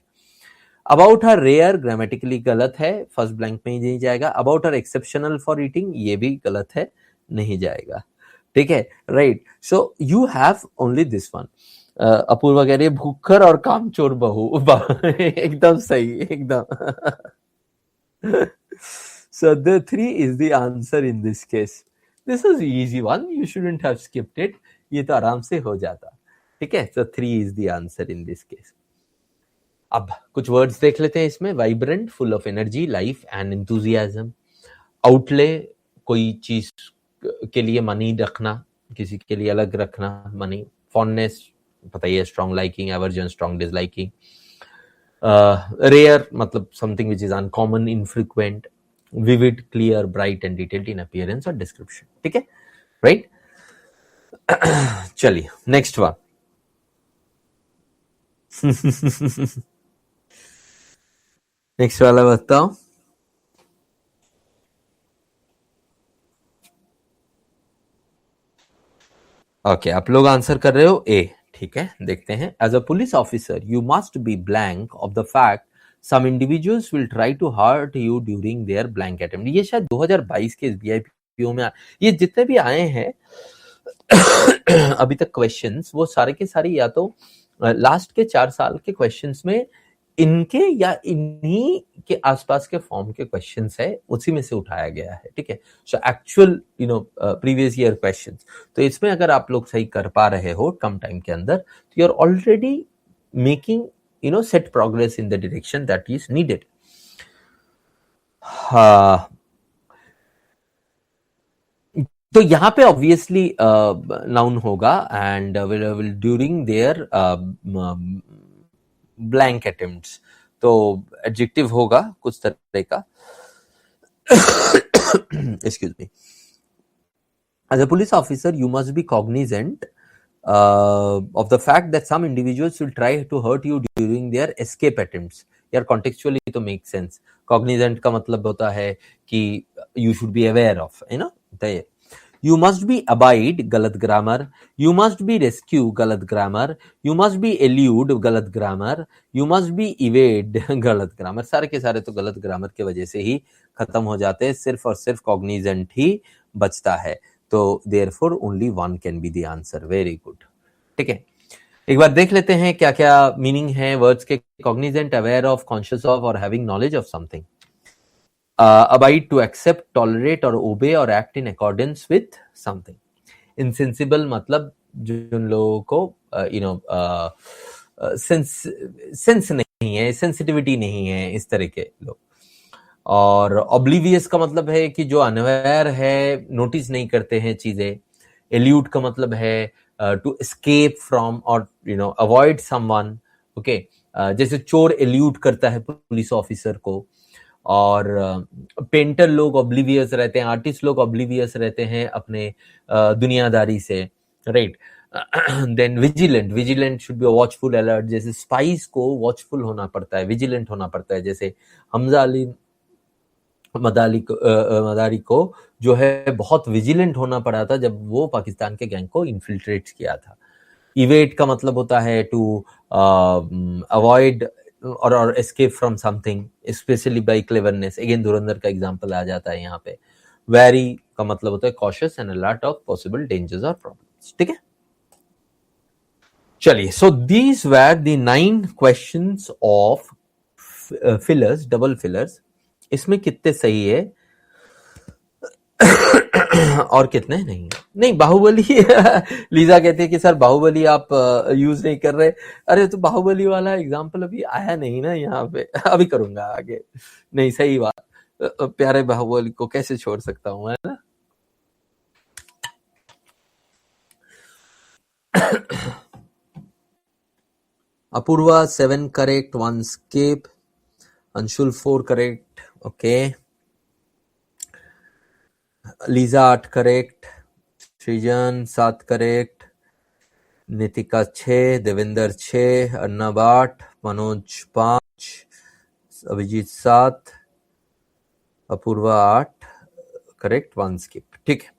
अबाउट हर रेयर ग्रामेटिकली गलत है, फर्स्ट ब्लैंक में ही नहीं जाएगा। About her exceptional for eating, ये भी गलत है, नहीं जाएगा। ठीक है, right? So you have only this one. Apoorva कह रही है भूखर और कामचोर बहू एकदम सही, एकदम So the 3 is the answer in this case. This was the easy one. You shouldn't have skipped it. ये तो आराम से हो जाता। ठीक है, so 3 is the answer in this case. अब कुछ वर्ड्स देख लेते हैं इसमें. Vibrant, full of energy, life and enthusiasm. Outlay, कोई चीज के लिए मनी रखना, किसी के लिए अलग रखना मनी. फॉन्डनेस, पता ही है, strong liking, aversion, strong disliking. Rare मतलब something which is uncommon, infrequent. Vivid, clear, bright and detailed in appearance और डिस्क्रिप्शन. ठीक है, राइट. चलिए नेक्स्ट वन. नेक्स्ट वाला बताओ. ओके, आप लोग आंसर कर रहे हो ए. ठीक है, देखते हैं. As a police officer you must be blank of the fact some individuals will try to hurt you during their blank attempt. ये शायद 2022 के एसबीआई पीओ में ये जितने भी आए हैं अभी तक क्वेश्चंस, वो सारे के सारे या तो लास्ट के 4 साल के क्वेश्चंस में इनके या इन्हीं के आसपास के फॉर्म के क्वेश्चंस है, उसी में से उठाया गया है. ठीक है, so actual previous year questions. तो इसमें अगर आप लोग सही कर पा रहे हो कम टाइम के अंदर, तो you are already making set progress in the direction that is needed. तो यहाँ पे ऑब्वियसली नाउन होगा and will during their blank attempts. तो एडजेक्टिव होगा कुछ तरह का. Excuse me. As a police officer, you must be cognizant of the fact that some individuals will try to hurt you during their escape attempts. यार contextually तो make sense. Cognizant का मतलब होता है कि you should be aware of, You must be abide, गलत grammar. You must be rescue, गलत grammar. You must be elude, गलत grammar. You must be evade, गलत grammar. सारे के सारे तो गलत grammar के वजह से ही खत्म हो जाते हैं. सिर्फ और सिर्फ cognizant ही बचता है. तो therefore only one can be the answer. Very good. ठीक है, एक बार देख लेते हैं क्या क्या मीनिंग है वर्ड्स के. cognizant, aware of, conscious of और having knowledge of something. Abide, to accept, tolerate or obey or act in accordance with something. Insensible मतलब जिन लोगों को सेंस नहीं है, सेंसिटिविटी नहीं है, इस तरह के लोग. और ऑब्लिवियस का मतलब है कि जो अनअवेयर है, नोटिस नहीं करते हैं चीजें. एल्यूड का मतलब है टू एस्केप फ्रॉम और अवॉइड समवन. ओके, जैसे चोर एल्यूड करता है पुलिस ऑफिसर को. और पेंटर लोग ऑब्लिवियस रहते हैं, आर्टिस्ट लोग ऑब्लिवियस रहते हैं अपने दुनियादारी से, right. Then vigilant should be watchful, alert. जैसे स्पाइस को वॉचफुल होना पड़ता है, विजिलेंट होना पड़ता है. जैसे हमजा अली मदारी को जो है बहुत विजिलेंट होना पड़ा था जब वो पाकिस्तान के गैंग को इन्फिल्ट्रेट किया था. इवेट का मतलब होता है टू अवॉइड और escape from something, especially by cleverness. Again Dhurandhar का एग्जांपल आ जाता है यहाँ पे. वेरी का मतलब होता है cautious and alert of possible dangers और प्रॉब्लम्स. ठीक है, चलिए. सो these were the 9 questions of fillers, double fillers. इसमें कितने सही है और कितने नहीं. बाहुबली लीजा कहती है कि सर बाहुबली आप यूज नहीं कर रहे. अरे तो बाहुबली वाला एग्जांपल अभी आया नहीं ना यहाँ पे, अभी करूंगा आगे. नहीं, सही बात. प्यारे बाहुबली को कैसे छोड़ सकता हूं, है ना. Apoorva 7 correct, 1 skip. Anshul 4 correct. Okay, Lisa 8 correct. Srijan 7 correct. Nitika 6, Devendra 6, Arnab 8, Manoj 5, Abhijit 7, Apoorva 8 correct, 1 skip. ठीक है,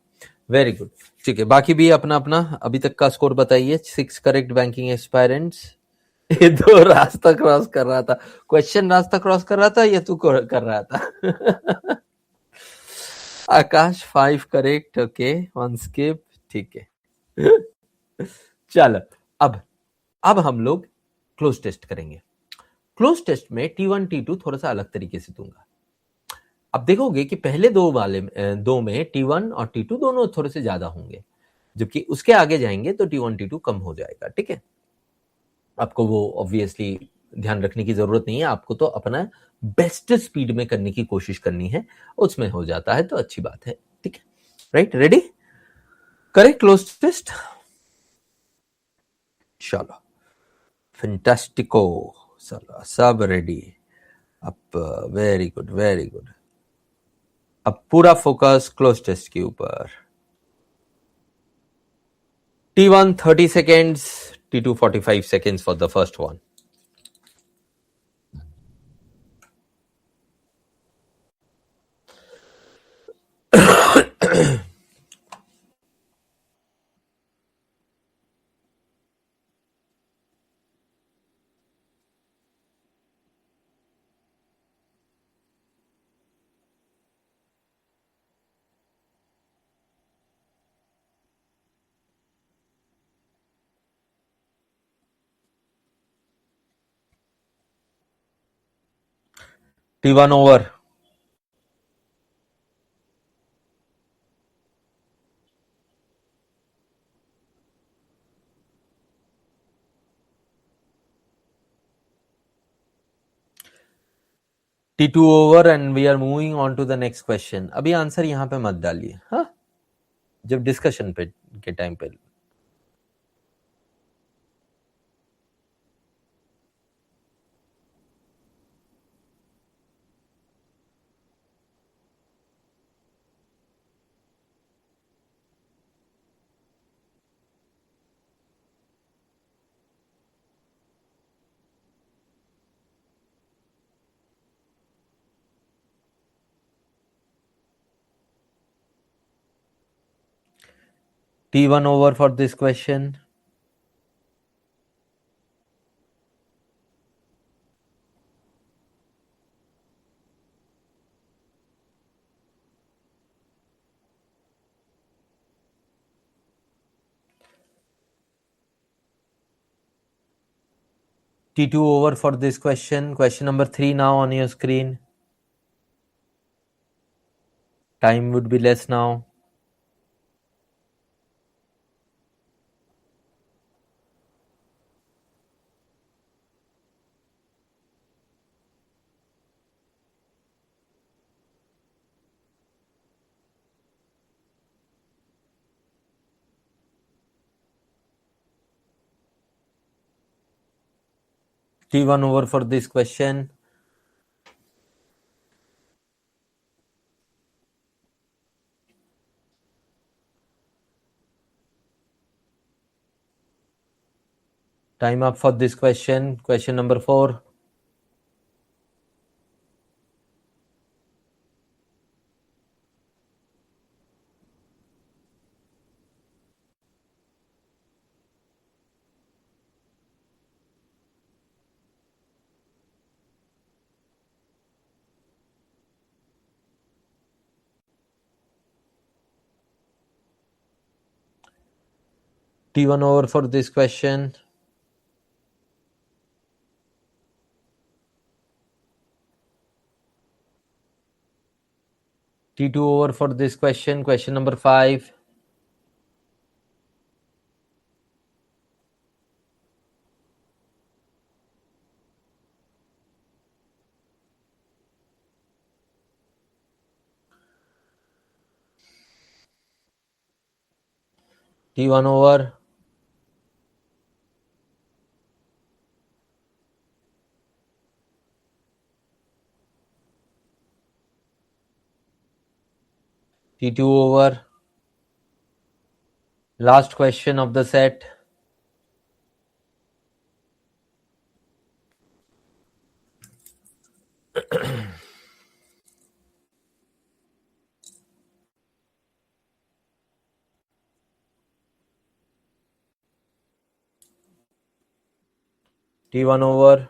वेरी गुड. ठीक है, बाकी भी अपना अपना अभी तक का स्कोर बताइए. 6 करेक्ट बैंकिंग एस्पायरेंट्स. ये 2 रास्ता क्रॉस कर रहा था. क्वेश्चन रास्ता क्रॉस कर रहा था या तू कर रहा था. आकाश 5 करेक्ट. Okay, 1 skip. ठीक है. चलो, अब हम लोग क्लोज टेस्ट करेंगे. क्लोज टेस्ट में T1 T2 थोड़ा सा अलग तरीके से दूंगा. अब देखोगे कि पहले दो में T1 और T2 दोनों थोड़े से ज्यादा होंगे, जबकि उसके आगे जाएंगे तो T1 T2 कम हो जाएगा. ठीक है, आपको वो ऑब्वियसली ध्यान रखने की जरूरत नहीं है, आपको तो अपना बेस्ट स्पीड में करने की कोशिश करनी है, उसमें हो जाता है तो अच्छी बात है, ठीक है, राइट, रेडी, करें क्लोज टेस्ट, चलो फैंटास्टिको, चलो सब रेडी, अब वेरी गुड वेरी गुड, अब पूरा फोकस क्लोज टेस्ट के ऊपर, T1 30 seconds, T2 45 seconds for the first one. T1 over. T2 over and we are moving on to the next question. अभी answer यहाँ पे मत डालिए, हाँ, जब डिस्कशन पे के टाइम पे. T1 over for this question. T2 over for this question. Question number 3 now on your screen. Time would be less now. T1 over for this question. Time up for this question. Question number 4. T1 over for this question. T2 over for this question. Question number 5. T1 over. T2 over. Last question of the set. T1 over.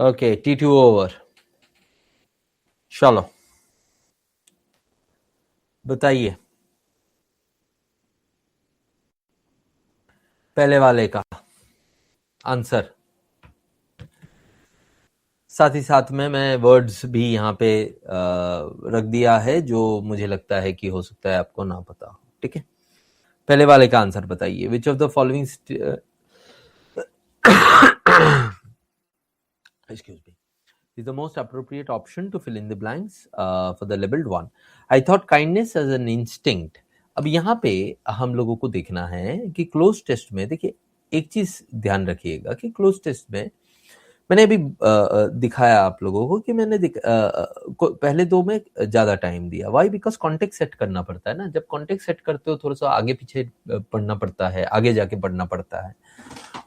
Okay, T2 over. चलो बताइए पहले वाले का answer. साथ ही साथ में मैं words भी यहाँ पे रख दिया है जो मुझे लगता है कि हो सकता है आपको ना पता हो। ठीक है, पहले वाले का आंसर बताइए। Which of the following excuse me is the most appropriate option to fill in the blanks for the labeled one? I thought kindness as an instinct. अब यहाँ पे हम लोगों को देखना है कि क्लोज टेस्ट में, देखिए एक चीज ध्यान रखिएगा कि क्लोज टेस्ट में मैंने अभी दिखाया आप लोगों को कि मैंने पहले दो में ज्यादा टाइम दिया। वाई? बिकॉज कॉन्टेक्स्ट सेट करना पड़ता है ना। जब कॉन्टेक्स्ट सेट करते हो थोड़ा सा आगे पीछे पढ़ना पड़ता है, आगे जाके पढ़ना पड़ता है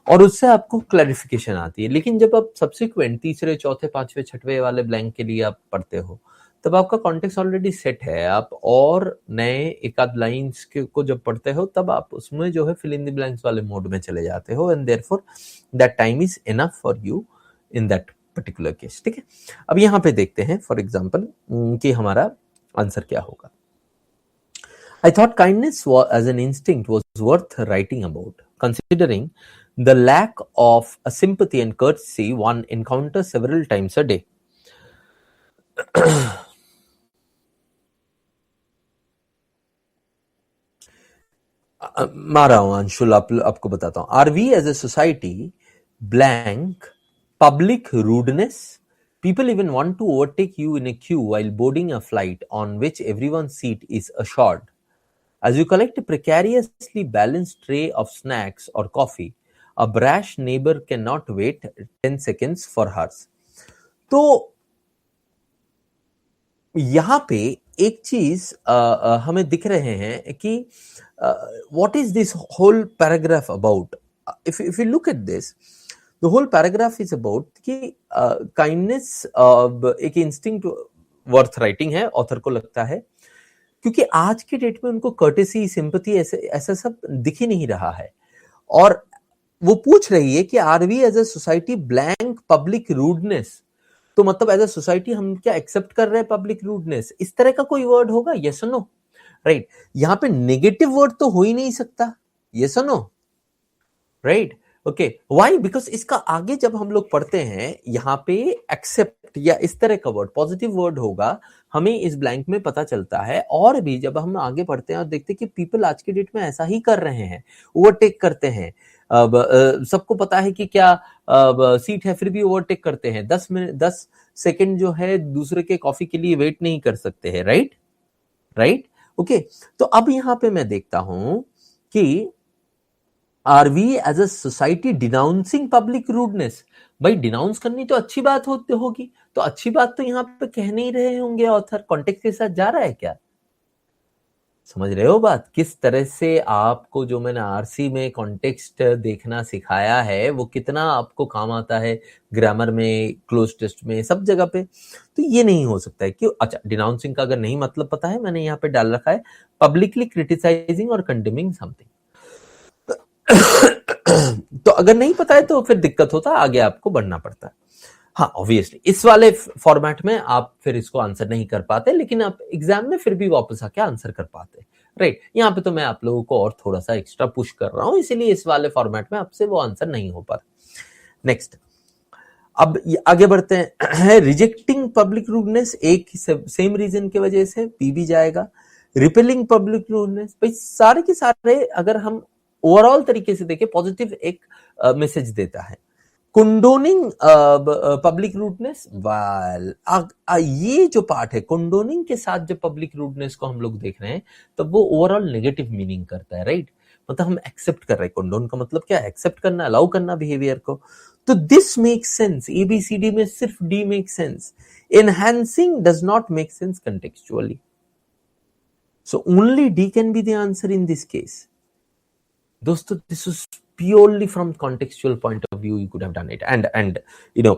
और उससे आपको क्लैरिफिकेशन आती है। लेकिन जब आप सब्सिक्वेंट तीसरे चौथे पांचवे छठवे वाले ब्लैंक के लिए आप पढ़ते हो तब आपका कॉन्टेक्स्ट ऑलरेडी सेट है। आप और नए एक आध लाइन्स को जब पढ़ते हो तब आप उसमें जो है फिल इन द ब्लैंक्स वाले मोड में चले जाते हो and therefore that time is enough for you in that particular case. ठीक है, अब यहां पे देखते हैं फॉर एग्जांपल कि हमारा आंसर क्या होगा। I thought kindness as an instinct was worth writing about, considering the lack of a sympathy and courtesy one encounters several times a day. मारा हूं अंशुल, आपको बताता हूं। Are we as a society blank public rudeness? People even want to overtake you in a queue while boarding a flight on which everyone's seat is assured. As you collect a precariously balanced tray of snacks or coffee, a brash neighbor cannot wait 10 seconds for hers. तो यहां पे एक चीज हमें दिख रहे हैं कि what is this whole paragraph about? If you look at this, the whole paragraph is about कि kindness एक instinct worth writing है, ऑथर को लगता है, क्योंकि आज के डेट में उनको कर्टेसी सिंपैथी ऐसा सब दिख ही नहीं रहा है। और वो पूछ रही है कि are we as a society blank public rudeness? तो मतलब एज ए सोसाइटी हम क्या एक्सेप्ट कर रहे हैं पब्लिक रूडनेस? इस तरह का कोई वर्ड होगा? यस और नो? राइट, यहां पे नेगेटिव वर्ड तो हो ही नहीं सकता। यस और no? Right, okay. Why? Because इसका आगे जब हम लोग पढ़ते हैं यहाँ पे एक्सेप्ट या इस तरह का वर्ड पॉजिटिव वर्ड होगा, हमें इस ब्लैंक में पता चलता है। और भी जब हम आगे पढ़ते हैं और देखते हैं कि पीपल आज के डेट में ऐसा ही कर रहे हैं, ओवरटेक करते हैं। अब सबको पता है कि क्या सीट है फिर भी ओवरटेक करते हैं। 10 सेकंड जो है दूसरे के कॉफी के लिए वेट नहीं कर सकते हैं। Right right, okay. तो अब यहाँ पे मैं देखता हूं कि are we as a society denouncing public rudeness? भाई डिनाउंस करनी तो अच्छी बात होगी, तो अच्छी बात तो यहाँ पे कह नहीं रहे होंगे ऑथर। कॉन्टेक्स्ट के साथ जा रहा है क्या? समझ रहे हो बात? किस तरह से आपको जो मैंने आरसी में कॉन्टेक्स्ट देखना सिखाया है वो कितना आपको काम आता है ग्रामर में, क्लोज टेस्ट में, सब जगह पे। तो ये नहीं हो सकता है क्यों? अच्छा, डिनाउंसिंग का अगर नहीं मतलब पता है, मैंने यहाँ पे डाल रखा है पब्लिकली क्रिटिसाइजिंग और कंडेमिंग समथिंग। तो अगर नहीं पता है तो फिर दिक्कत होता है, आगे आपको बढ़ना पड़ता है। हाँ, ऑब्वियसली इस वाले फॉर्मेट में आप फिर इसको आंसर नहीं कर पाते, लेकिन आप एग्जाम में फिर भी वापस आके आंसर कर पाते। राइट, यहाँ पे तो मैं आप लोगों को और थोड़ा सा एक्स्ट्रा पुश कर रहा हूं, इसीलिए इस वाले फॉर्मेट में आपसे वो आंसर नहीं हो पाता। नेक्स्ट, अब आगे बढ़ते हैं। रिजेक्टिंग पब्लिक रूडनेस, एक सेम रीजन की वजह से पी भी जाएगा। रिपेलिंग पब्लिक रूडनेस, भाई सारे के सारे अगर हम ओवरऑल तरीके से देखें पॉजिटिव एक मैसेज देता है। कंडोनिंग पब्लिक रूडनेस, ये जो पार्ट है कंडोनिंग के साथ जब पब्लिक रूडनेस को हम लोग देख रहे हैं तब वो ओवरऑल नेगेटिव मीनिंग करता है। राइट, मतलब हम एक्सेप्ट कर रहे हैं। कंडोन का मतलब क्या? एक्सेप्ट करना, अलाउ करना बिहेवियर को। तो दिस मेक्स सेंस। एबीसीडी में सिर्फ D make sense, enhancing does not make sense contextually. So only D can be the answer in this case. दोस्तों, this was purely from contextual point of view you could have done it, and you know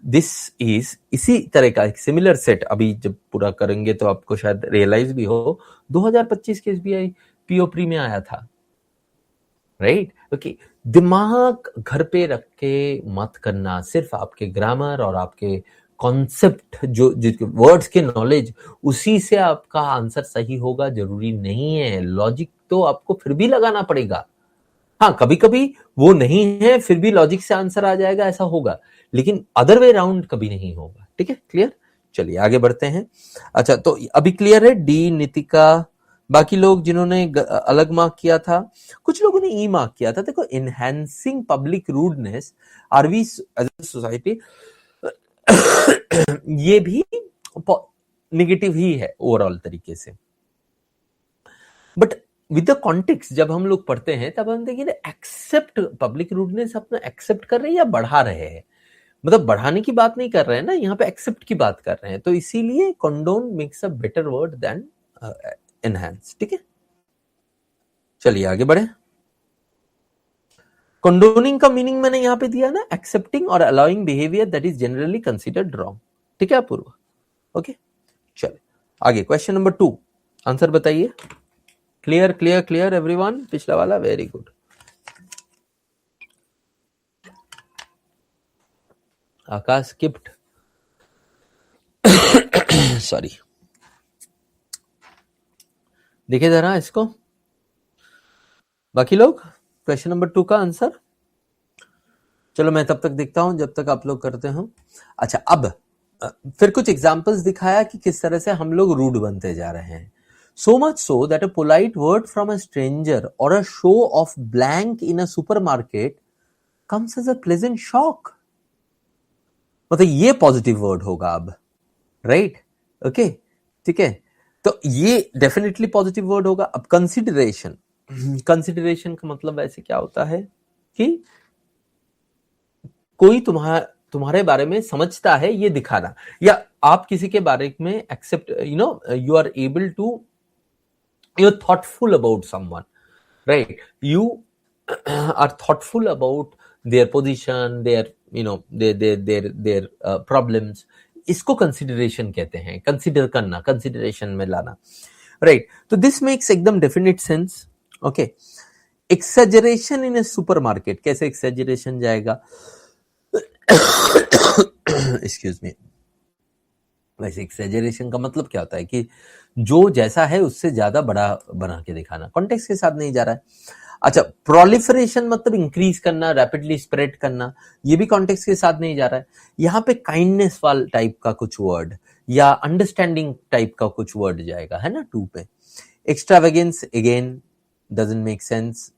this is इसी तरह का एक similar set अभी जब पूरा करेंगे तो आपको शायद रियलाइज भी हो, 2025 के एसबीआई पीओ प्री में आया था। Right, okay. दिमाग घर पे रख के मत करना, सिर्फ आपके ग्रामर और आपके कॉन्सेप्ट जो वर्ड्स के नॉलेज, उसी से आपका आंसर सही होगा जरूरी नहीं है। लॉजिक तो आपको फिर भी लगाना पड़ेगा। हाँ, कभी कभी वो नहीं है फिर भी लॉजिक से आंसर आ जाएगा, ऐसा होगा, लेकिन अदर वे राउंड कभी नहीं होगा। ठीक है, क्लियर? चलिए आगे बढ़ते हैं। अच्छा, तो अभी क्लियर है डी, नितिका, बाकी लोग जिन्होंने अलग मार्क किया था, कुछ लोगों ने ई मार्क किया था। देखो, enhancing public rudeness, are we as a society, ये भी निगेटिव ही है ओवरऑल तरीके से। बट विद द कॉन्टेक्स्ट जब हम लोग पढ़ते हैं तब हम देखिए एक्सेप्ट पब्लिक रूडनेस, अपना एक्सेप्ट कर रहे हैं या बढ़ा रहे हैं, मतलब बढ़ाने की बात नहीं कर रहे हैं ना, यहाँ पे एक्सेप्ट की बात कर रहे हैं, तो इसीलिए condone makes a better word than enhance. ठीक है, चलिए आगे बढ़े। कंडोनिंग का मीनिंग मैंने यहाँ पे दिया ना, एक्सेप्टिंग और allowing behaviour that is generally considered wrong. ठीक है अपूर्व? ओके, चलिए आगे। क्वेश्चन नंबर 2, आंसर बताइए। Clear clear clear everyone? पिछला वाला वेरी गुड। आकाश स्किप्ड, सॉरी। देखिए जरा इसको, बाकी लोग क्वेश्चन नंबर 2 का आंसर। चलो मैं तब तक देखता हूं जब तक आप लोग करते हो। अच्छा, अब फिर कुछ एग्जांपल्स दिखाया कि किस तरह से हम लोग रूड बनते जा रहे हैं। So much so that a polite word from a stranger or a show of blank in a supermarket comes as a pleasant shock. मतलब ये पॉजिटिव वर्ड होगा अब, राइट? ओके, ठीक है, तो ये डेफिनेटली पॉजिटिव वर्ड होगा। अब कंसिडरेशन, कंसिडरेशन का मतलब वैसे क्या होता है कि कोई तुम्हारे बारे में समझता है, ये दिखाना, या आप किसी के बारे में except, you are able to, you're thoughtful about someone, right? You are thoughtful about their position, their problems. इसको कंसिडरेशन कहते हैं, कंसिडर करना, कंसिडरेशन में लाना, राइट? तो दिस मेक्स एकदम डेफिनेट सेंस। ओके, एक्सेजरेशन इन ए सुपरमार्केट, कैसे एक्सेजरेशन जाएगा? Excuse me. वैसे एक्सेजरेशन का मतलब क्या होता है कि जो जैसा है उससे ज्यादा बड़ा बना के दिखाना, कॉन्टेक्स्ट के साथ नहीं जा रहा है। अच्छा, प्रोलिफरेशन मतलब इंक्रीज करना, रैपिडली स्प्रेड करना, ये भी कॉन्टेक्स्ट के साथ नहीं जा रहा है। यहाँ पे काइंडनेस वाल टाइप का कुछ वर्ड या अंडरस्टैंडिंग टाइप का कुछ वर्ड जाएगा, है ना, 2 पे। Extravagance again doesn't make sense,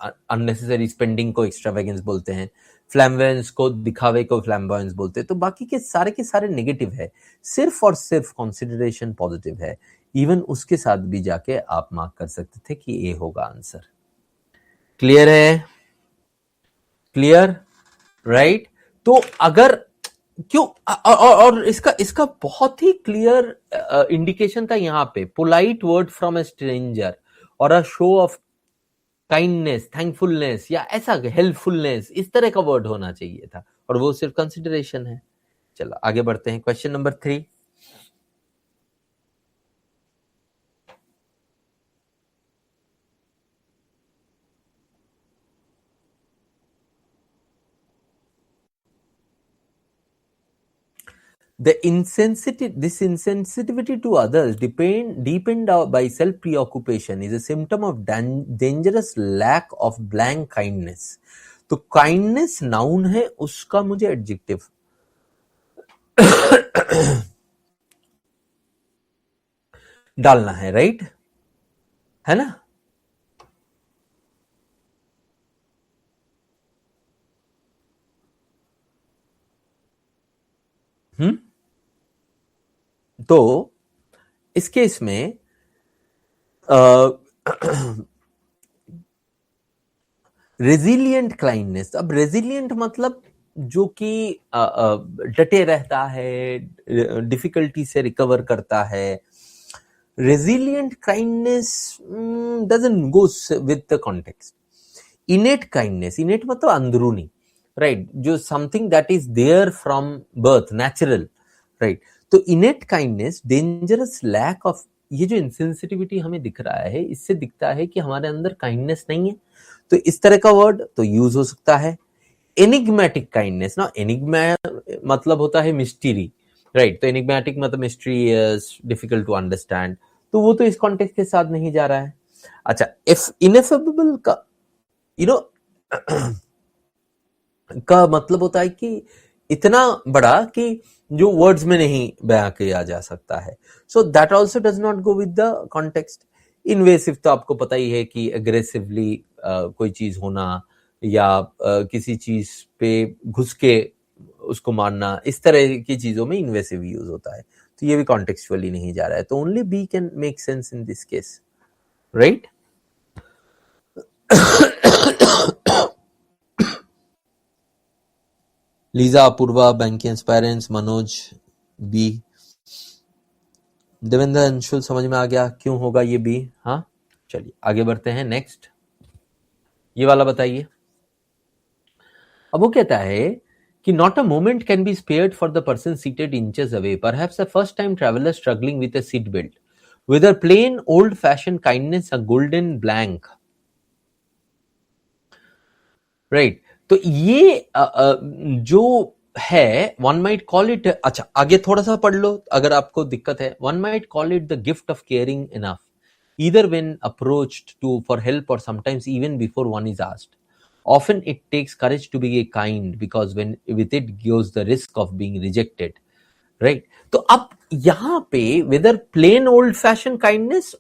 unnecessary spending को एक्स्ट्रावेगेंस बोलते हैं, फ्लैम्बोयंस को, दिखावे को फ्लैम्बोयंस बोलते हैं। तो बाकी के सारे नेगेटिव है, सिर्फ और सिर्फ कंसिडरेशन पॉजिटिव है। इवन उसके साथ भी जाके आप मार्क कर सकते थे कि ए होगा आंसर। क्लियर है? Clear, right? तो अगर क्यों और इसका बहुत ही क्लियर इंडिकेशन था यहाँ पे, polite word from a stranger और a show of kindness, thankfulness या ऐसा हेल्पफुलनेस, इस तरह का वर्ड होना चाहिए था, और वो सिर्फ कंसिडरेशन है। चलो आगे बढ़ते हैं। Question number 3, this insensitivity to others deepened by self preoccupation is a symptom of dangerous lack of blank kindness. तो काइंडनेस नाउन है, उसका मुझे एडजेक्टिव डालना है, राइट? है ना? तो इस केस में रेजिलियंट काइंडनेस। अब रेजिलियंट मतलब जो कि डटे रहता है, डिफिकल्टी से रिकवर करता है। Resilient kindness doesn't go with the context. Innate kindness, innate मतलब अंदरूनी, राइट? जो something that is there from birth, natural, right? तो innate kindness, dangerous lack of, ये जो इंसेंसिटिविटी हमें दिख रहा है, इससे दिखता है कि हमारे अंदर काइंडनेस नहीं है। तो इस तरह का वर्ड तो यूज हो सकता है। एनिग्मेटिक काइंडनेस ना, एनिग्मा मतलब होता है मिस्ट्री, राइट? तो एनिग्मेटिक मतलब मिस्टीरियस, डिफिकल्ट टू अंडरस्टैंड, तो वो तो इस कॉन्टेक्स्ट के साथ नहीं जा रहा है। अच्छा, इफ इनएफेबल का यू नो का मतलब होता है कि इतना बड़ा कि जो वर्ड्स में नहीं बयां किया जा सकता है. So that also does not go with the context. Invasive तो आपको पता ही है कि एग्रेसिवली कोई चीज होना या किसी चीज पे घुस के उसको मारना, इस तरह की चीजों में इन्वेसिव यूज होता है. तो ये भी कॉन्टेक्चुअली नहीं जा रहा है. तो only B can make sense in this case, right. Lisa, Apurva, बैंकी एस्पायरेंट्स, मनोज, बी. देवेंद्र, अंशुल, समझ में आ गया क्यों होगा ये बी? हाँ, चलिए आगे बढ़ते हैं. नेक्स्ट ये वाला बताइए. अब वो कहता है कि not a moment can be spared for the person seated inches away, perhaps a first time traveller struggling with a seat belt, whether plain old fashioned kindness, a golden blank, right. तो ये जो है, one might call it, अच्छा आगे थोड़ा सा पढ़ लो अगर आपको दिक्कत है. One might call it the gift of caring enough, either when approached to for help or sometimes even before one is asked. Often it takes courage to be kind because when with it goes the risk of being rejected, right. तो अब यहां पे whether plain old fashioned kindness,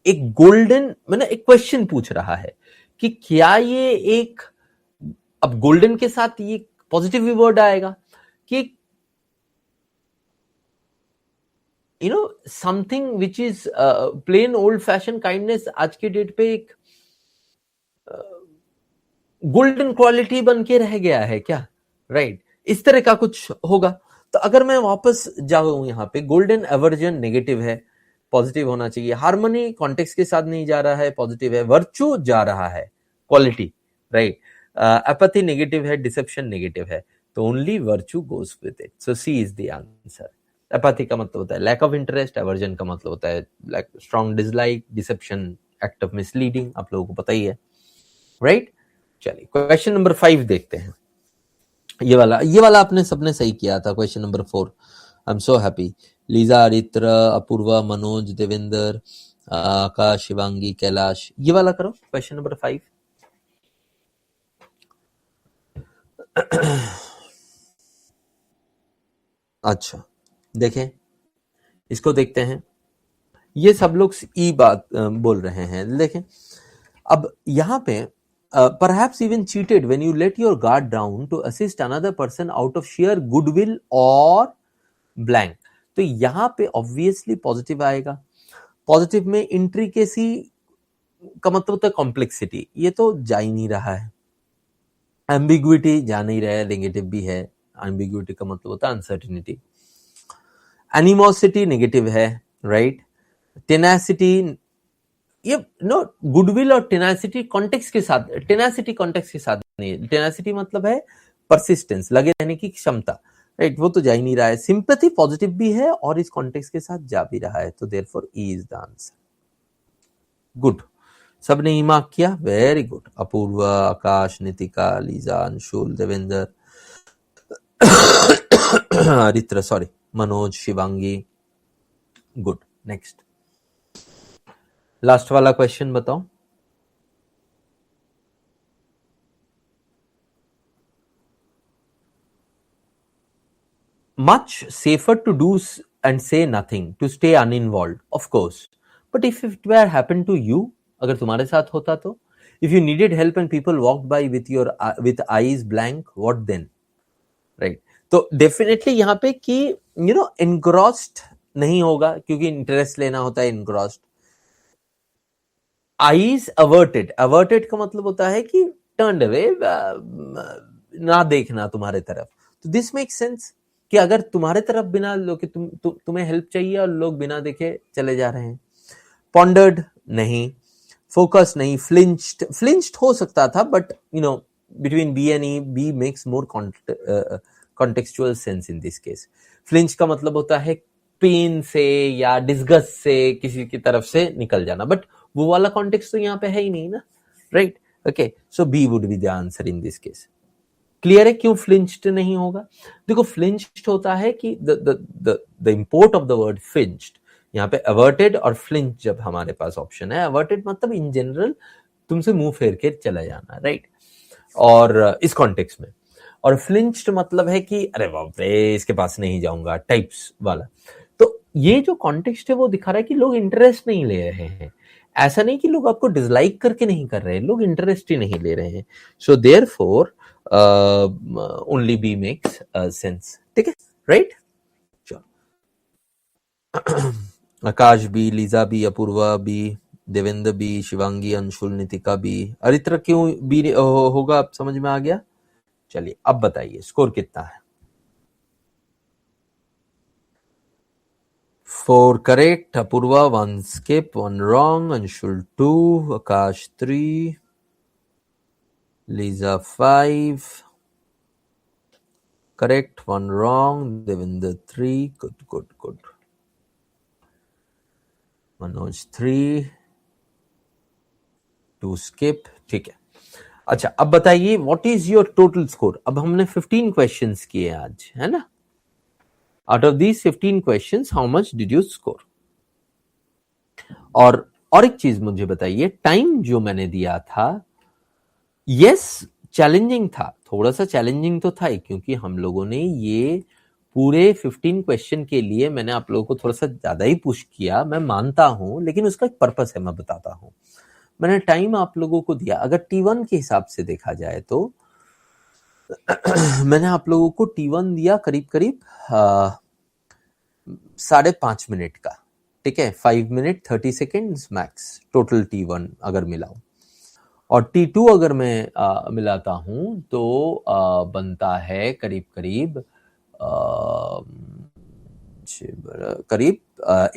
एक golden, मैंने एक question पूछ रहा है कि क्या ये एक, अब गोल्डन के साथ ये पॉजिटिव वर्ड आएगा कि you know something which is plain old fashion kindness आज के डेट पे एक गोल्डन क्वालिटी बन के रह गया है क्या, राइट. इस तरह का कुछ होगा. तो अगर मैं वापस जाऊं यहाँ पे, गोल्डन एवर्जन नेगेटिव है, पॉजिटिव होना चाहिए. हार्मनी कॉन्टेक्स्ट के साथ नहीं जा रहा है, पॉजिटिव है. वर्चू जा रहा है, क्वालिटी, राइट. एपैथी नेगेटिव है, डिसेप्शन नेगेटिव है. तो only virtue goes with it. So C is the answer. Apathy का मतलब होता है लैक ऑफ इंटरेस्ट, एवर्जन का मतलब होता है like strong dislike, deception act of misleading, आप लोगों को पता ही है, राइट. चलिए क्वेश्चन नंबर 5 देखते हैं. ये वाला आपने सबने सही किया था. Question number 4. I am so happy. Lisa, Aritra, Apurva, Manoj, Devendra, Akash, Shivangi, Kailash, ये वाला करो. Question number 5. अच्छा देखें, इसको देखते हैं. ये सब लोग ई बात बोल रहे हैं. देखें अब यहां पे perhaps even cheated when you let your guard down to assist another person out of sheer goodwill or blank. तो यहां पे ऑब्वियसली पॉजिटिव आएगा. पॉजिटिव में इंट्रिकेसी का मतलब होता है कॉम्प्लेक्सिटी, ये तो जा ही नहीं रहा है. एम्बिग्विटी जा नहीं रहा है, नेगेटिव भी है. एम्बिग्विटी का मतलब होता है अनसर्टिनिटी. एनिमोसिटी नेगेटिव है, राइट. टेनासिटी, ये नो गुडविल और टेनासिटी कॉन्टेक्स्ट के साथ, टेनासिटी कॉन्टेक्स्ट के साथ नहीं. टेनासिटी मतलब है परसिस्टेंस, लगे रहने की क्षमता, राइट. वो तो जा ही नहीं रहा है. सिंपैथी पॉजिटिव भी है और इस कॉन्टेक्स्ट के साथ जा भी रहा है. तो therefore E is the answer. Good, सबने ई मार्क किया, very good. Apurva, Akash, Nitika, Lisa, Anshul, Devendra, Aritra, sorry, Manoj, Shivangi, good. Next last वाला क्वेश्चन बताओ. Much safer to do and say nothing, to stay uninvolved, of course. But if it were happened to you, अगर तुम्हारे साथ होता तो, if you needed help and people walked by with eyes blank, what then, right. तो definitely यहाँ पे कि engrossed नहीं होगा, क्योंकि इंटरेस्ट लेना होता है engrossed. आईज अवर्टेड, अवर्टेड का मतलब होता है कि टर्न्ड अवे, ना देखना तुम्हारे तरफ. तो दिस मेक सेंस कि अगर तुम्हारे तरफ बिना लोग, तुम्हें हेल्प चाहिए और लोग बिना देखे चले जा रहे हैं. पॉन्डर्ड नहीं, फोकस नहीं. फ्लिंच्ड हो सकता था, but between B and E, B makes more contextual sense in this case. Flinch का मतलब होता है पेन से या डिस्गस्ट से किसी की तरफ से निकल जाना, बट वो वाला कॉन्टेक्स्ट तो यहाँ पे है ही नहीं ना, right. Okay, so B would be the answer in this case. Clear है क्यों फ्लिंच्ड नहीं होगा? देखो फ्लिंच्ड होता है कि the import of the word flinched, यहाँ पे अवर्टेड और फ्लिंच जब हमारे पास ऑप्शन है. अवर्टेड मतलब इन जनरल तुमसे मुंह फेर के चला जाना, राइट। और इस कॉन्टेक्स्ट में, और फ्लिंच्ड मतलब है कि अरे बाप रे इसके पास नहीं जाऊंगा टाइप्स वाला। तो ये जो कॉन्टेक्स्ट है वो दिखा रहा है कि लोग इंटरेस्ट नहीं ले रहे हैं। ऐसा नहीं कि लोग आपको डिसलाइक करके नहीं कर रहे हैं, लोग इंटरेस्ट ही नहीं ले रहे हैं। So therefore only B makes sense, ठीक है, right. Akash B, Lisa B, Apurva B, Devendra B, Shivangi, Anshul, Nitika B. Aritra क्यों बी होगा, आप समझ में आ गया। चलिए अब बताइए स्कोर कितना है। 4 correct, Apoorva 1 skip 1 wrong, Anshul 2, Aakash 3, Lisa 5 correct 1 wrong, Devendra 3 good good good, Manoj 3 2 skip, ठीक है। अच्छा अब बताइए what is your total score. अब हमने 15 क्वेश्चंस किए आज, है ना। Out of these 15 questions how much did you score. और एक चीज मुझे बताइए, टाइम जो मैंने दिया था, यस चैलेंजिंग था, थोड़ा सा चैलेंजिंग तो था ही, क्योंकि हम लोगों ने ये पूरे 15 क्वेश्चन के लिए मैंने आप लोगों को थोड़ा सा ज्यादा ही पुश किया, मैं मानता हूं, लेकिन उसका एक पर्पस है, मैं बताता हूं। मैंने टाइम आप लोगों को दिया, अगर T1 के हिसाब से देखा जाए तो मैंने आप लोगों को T1 दिया करीब करीब 5.5 मिनट का, ठीक है, 5 minute 30 seconds max total T1 अगर मिलाऊं। और T2 अगर मैं मिलाता हूं तो बनता है करीब करीब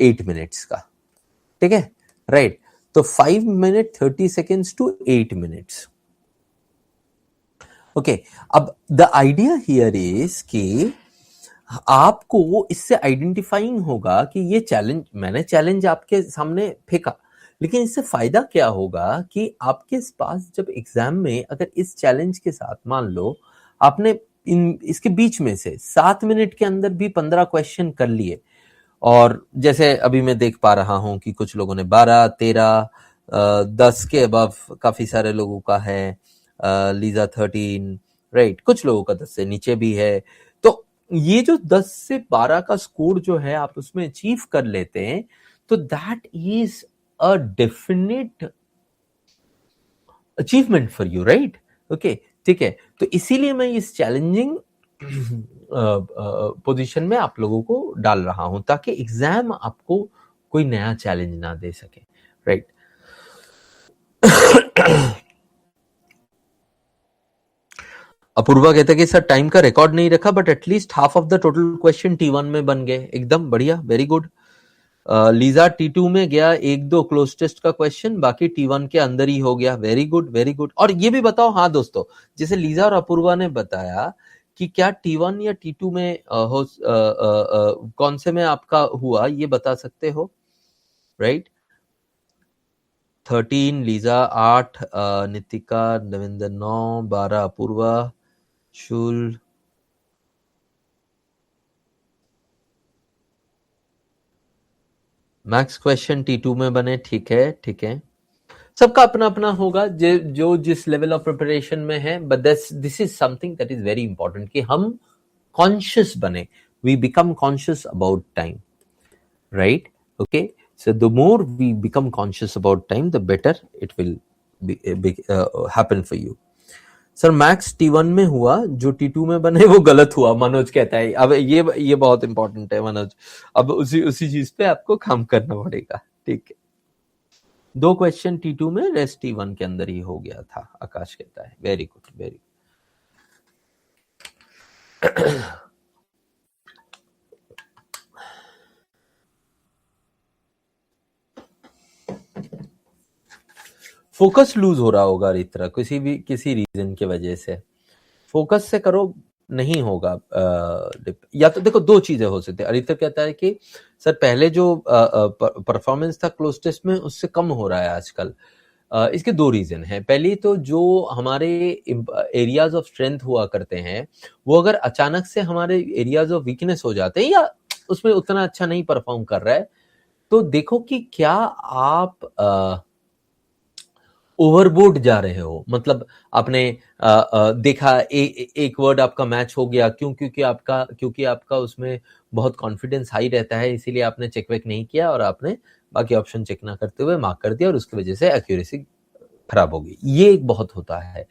8 मिनट्स का, ठीक है, राइट। तो 5 minute 30 seconds to 8 minutes, okay. अब द आइडिया हियर इज कि आपको इससे आइडेंटिफाइंग होगा कि ये चैलेंज, मैंने चैलेंज आपके सामने फेंका, लेकिन इससे फायदा क्या होगा कि आपके पास जब एग्जाम में अगर इस चैलेंज के साथ मान लो आपने इसके बीच में से 7 मिनट के अंदर भी 15 क्वेश्चन कर लिए, और जैसे अभी मैं देख पा रहा हूं कि कुछ लोगों ने 12, 13, 10 के अबव काफी सारे लोगों का है, लीजा 13, राइट, कुछ लोगों का 10 से नीचे भी है। तो ये जो 10 से 12 का स्कोर जो है आप उसमें अचीव कर लेते हैं, तो that is a definite achievement for you, right, okay, ठीक है। तो इसीलिए मैं इस चैलेंजिंग पोजीशन में आप लोगों को डाल रहा हूं, ताकि एग्जाम आपको कोई नया चैलेंज ना दे सके, राइट। अपूर्वा कहता है कि सर टाइम का रिकॉर्ड नहीं रखा, but at least half of the total question T1 में बन गए, एकदम बढ़िया, वेरी गुड। लीजा T2 में गया, 1-2 क्लोज टेस्ट का क्वेश्चन, बाकी T1 के अंदर ही हो गया, वेरी गुड वेरी गुड। और ये भी बताओ, हाँ दोस्तों, जैसे लीजा और अपूर्वा ने बताया कि क्या T1 या T2 में कौन से में आपका हुआ, ये बता सकते हो, right. 13 Lisa, 8 Nitika, Devendra 9, 12 Apoorva, शुल, max question T2 में बने, ठीक है ठीक है, सबका अपना अपना होगा जो जिस लेवल ऑफ प्रिपरेशन में है, but this is something that is very important कि हम कॉन्शियस बने, we become conscious about time, right, okay. So the more we become conscious about time, the better it will happen for you. Sir max T1 में हुआ, जो T2 में बने वो गलत हुआ, मनोज कहता है। अब ये बहुत इंपॉर्टेंट है मनोज, अब उसी चीज पे आपको काम करना पड़ेगा, ठीक है। 2 क्वेश्चन T2 में, रेस्ट T1 के अंदर ही हो गया था, आकाश कहता है, very good very. Focus lose हो रहा होगा रित्रा, किसी रीजन की वजह से, फोकस से करो, नहीं होगा। या तो देखो, 2 चीजें हो सकती है। अरित्र कहता है कि सर पहले जो परफॉर्मेंस था क्लोज टेस्ट में उससे कम हो रहा है आजकल। इसके 2 रीजन है। पहली तो जो हमारे एरियाज ऑफ स्ट्रेंथ हुआ करते हैं, वो अगर अचानक से हमारे एरियाज ऑफ वीकनेस हो जाते हैं, या उसमें उतना अच्छा नहीं परफॉर्म कर रहा है, तो देखो कि क्या आप ओवरबोर्ड जा रहे हो, मतलब आपने देखा एक वर्ड आपका मैच हो गया, क्योंकि आपका उसमें बहुत कॉन्फिडेंस हाई रहता है, इसीलिए आपने चेक वेक नहीं किया और आपने बाकी ऑप्शन चेक ना करते हुए मार्क कर दिया और उसकी वजह से एक्यूरेसी खराब हो गई। ये एक बहुत होता है,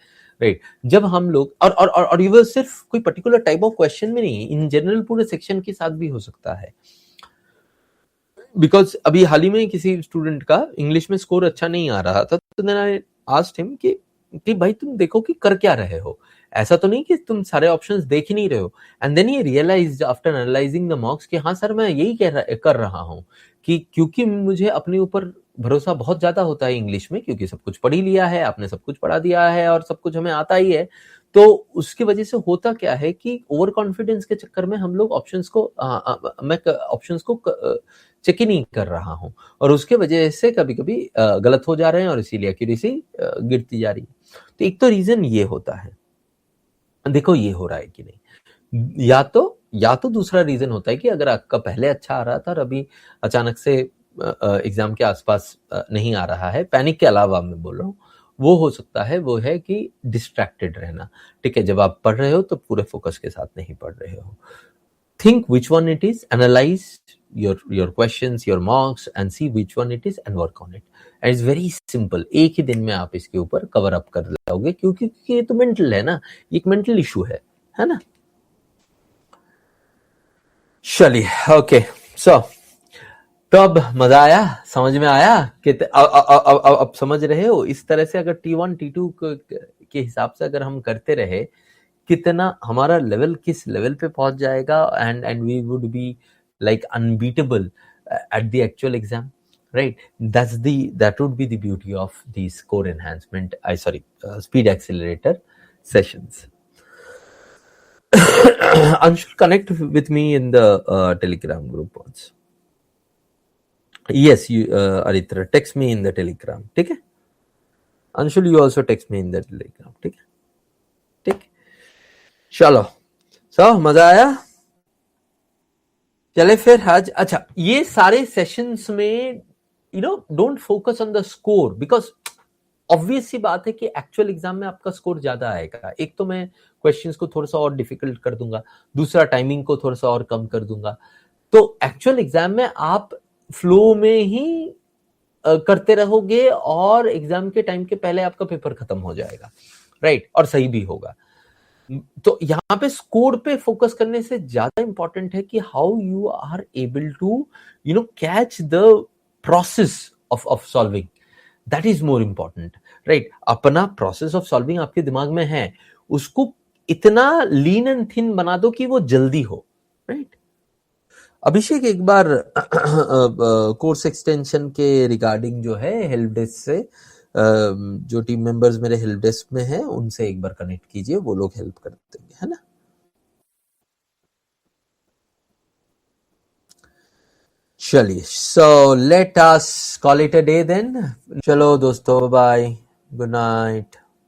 राइट। जब हम लोग और ये सिर्फ कोई पर्टिकुलर टाइप ऑफ क्वेश्चन में नहीं, इन जनरल पूरे सेक्शन के साथ भी हो सकता है। बिकॉज अभी हाल ही में किसी स्टूडेंट का इंग्लिश में स्कोर अच्छा नहीं आ रहा था, तो देन आई आस्क्ड हिम कि भाई तुम देखो कि कर क्या रहे हो, ऐसा तो नहीं कि तुम सारे ऑप्शंस देख ही नहीं रहे हो। And then he realized after analyzing the marks कि हाँ सर, मैं यही कर रहा हूँ कि क्योंकि मुझे अपने ऊपर भरोसा बहुत ज्यादा होता है इंग्लिश में, क्योंकि सब कुछ पढ़ ही लिया है, आपने सब कुछ पढ़ा दिया है और सब कुछ हमें आता ही है। तो उसकी वजह से होता क्या है कि ओवर कॉन्फिडेंस के चक्कर में हम लोग ऑप्शंस को मैं ऑप्शंस को चेक ही नहीं कर रहा हूं और उसके वजह से कभी कभी गलत हो जा रहे हैं और इसीलिए एक्यूरेसी गिरती जा रही है। तो एक तो रीजन ये होता है, देखो ये हो रहा है कि नहीं, या तो दूसरा रीजन होता है कि अगर आपका पहले अच्छा आ रहा था और अभी अचानक से एग्जाम के आसपास नहीं आ रहा है, पैनिक के अलावा मैं बोल रहा हूँ, वो हो सकता है, वो है कि डिस्ट्रैक्टेड रहना। ठीक है, जब आप पढ़ रहे हो तो पूरे फोकस के साथ नहीं पढ़ रहे हो। Think which one it is, analyze your questions, your marks and see which one it is and work on it. And it's very simple, एक ही दिन में आप इसके ऊपर कवर अप कर लोगे, क्योंकि ये तो मेंटल है ना, ये एक मेंटल इशू है ना। चलिए, ओके, सो तो अब मजा आया, समझ में आया कि अब समझ रहे हो। इस तरह से अगर T1 T2 के हिसाब से अगर हम करते रहे, कितना हमारा लेवल किस लेवल पे पहुंच जाएगा, and we would be like unbeatable at the actual exam, right. That would be the beauty of the score enhancement, speed accelerator sessions. Anshul, connect with me in the Telegram group once. Yes, you Aritra, text me in the Telegram, ठीक है। Anshul, you also text me in the Telegram, ठीक है, ठीक। चलो, मजा आया। चले फिर आज, अच्छा, ये सारे सेशंस में don't focus on the score, because obvious सी बात है कि एक्चुअल एग्जाम में आपका स्कोर ज्यादा आएगा। एक तो मैं क्वेश्चंस को थोड़ा सा और डिफिकल्ट कर दूंगा, दूसरा टाइमिंग को थोड़ा सा और कम कर दूंगा, तो एक्चुअल एग्जाम में आप फ्लो में ही करते रहोगे और एग्जाम के टाइम के पहले आपका पेपर खत्म हो जाएगा, राइट, और सही भी होगा। तो यहां पे स्कोर पे फोकस करने से ज्यादा इंपॉर्टेंट है कि how you are able to catch the process of solving, that is more important, right. अपना प्रोसेस ऑफ सॉल्विंग आपके दिमाग में है, उसको इतना लीन एंड थिन बना दो कि वो जल्दी हो, राइट। अभिषेक, एक बार कोर्स एक्सटेंशन के रिगार्डिंग जो है हेल्प डेस्क से, जो टीम मेंबर्स मेरे हेल्प डेस्क में हैं उनसे एक बार कनेक्ट कीजिए, वो लोग हेल्प कर देंगे, है ना। चलिए, so let us call it a day then. चलो दोस्तों, बाय, गुड नाइट।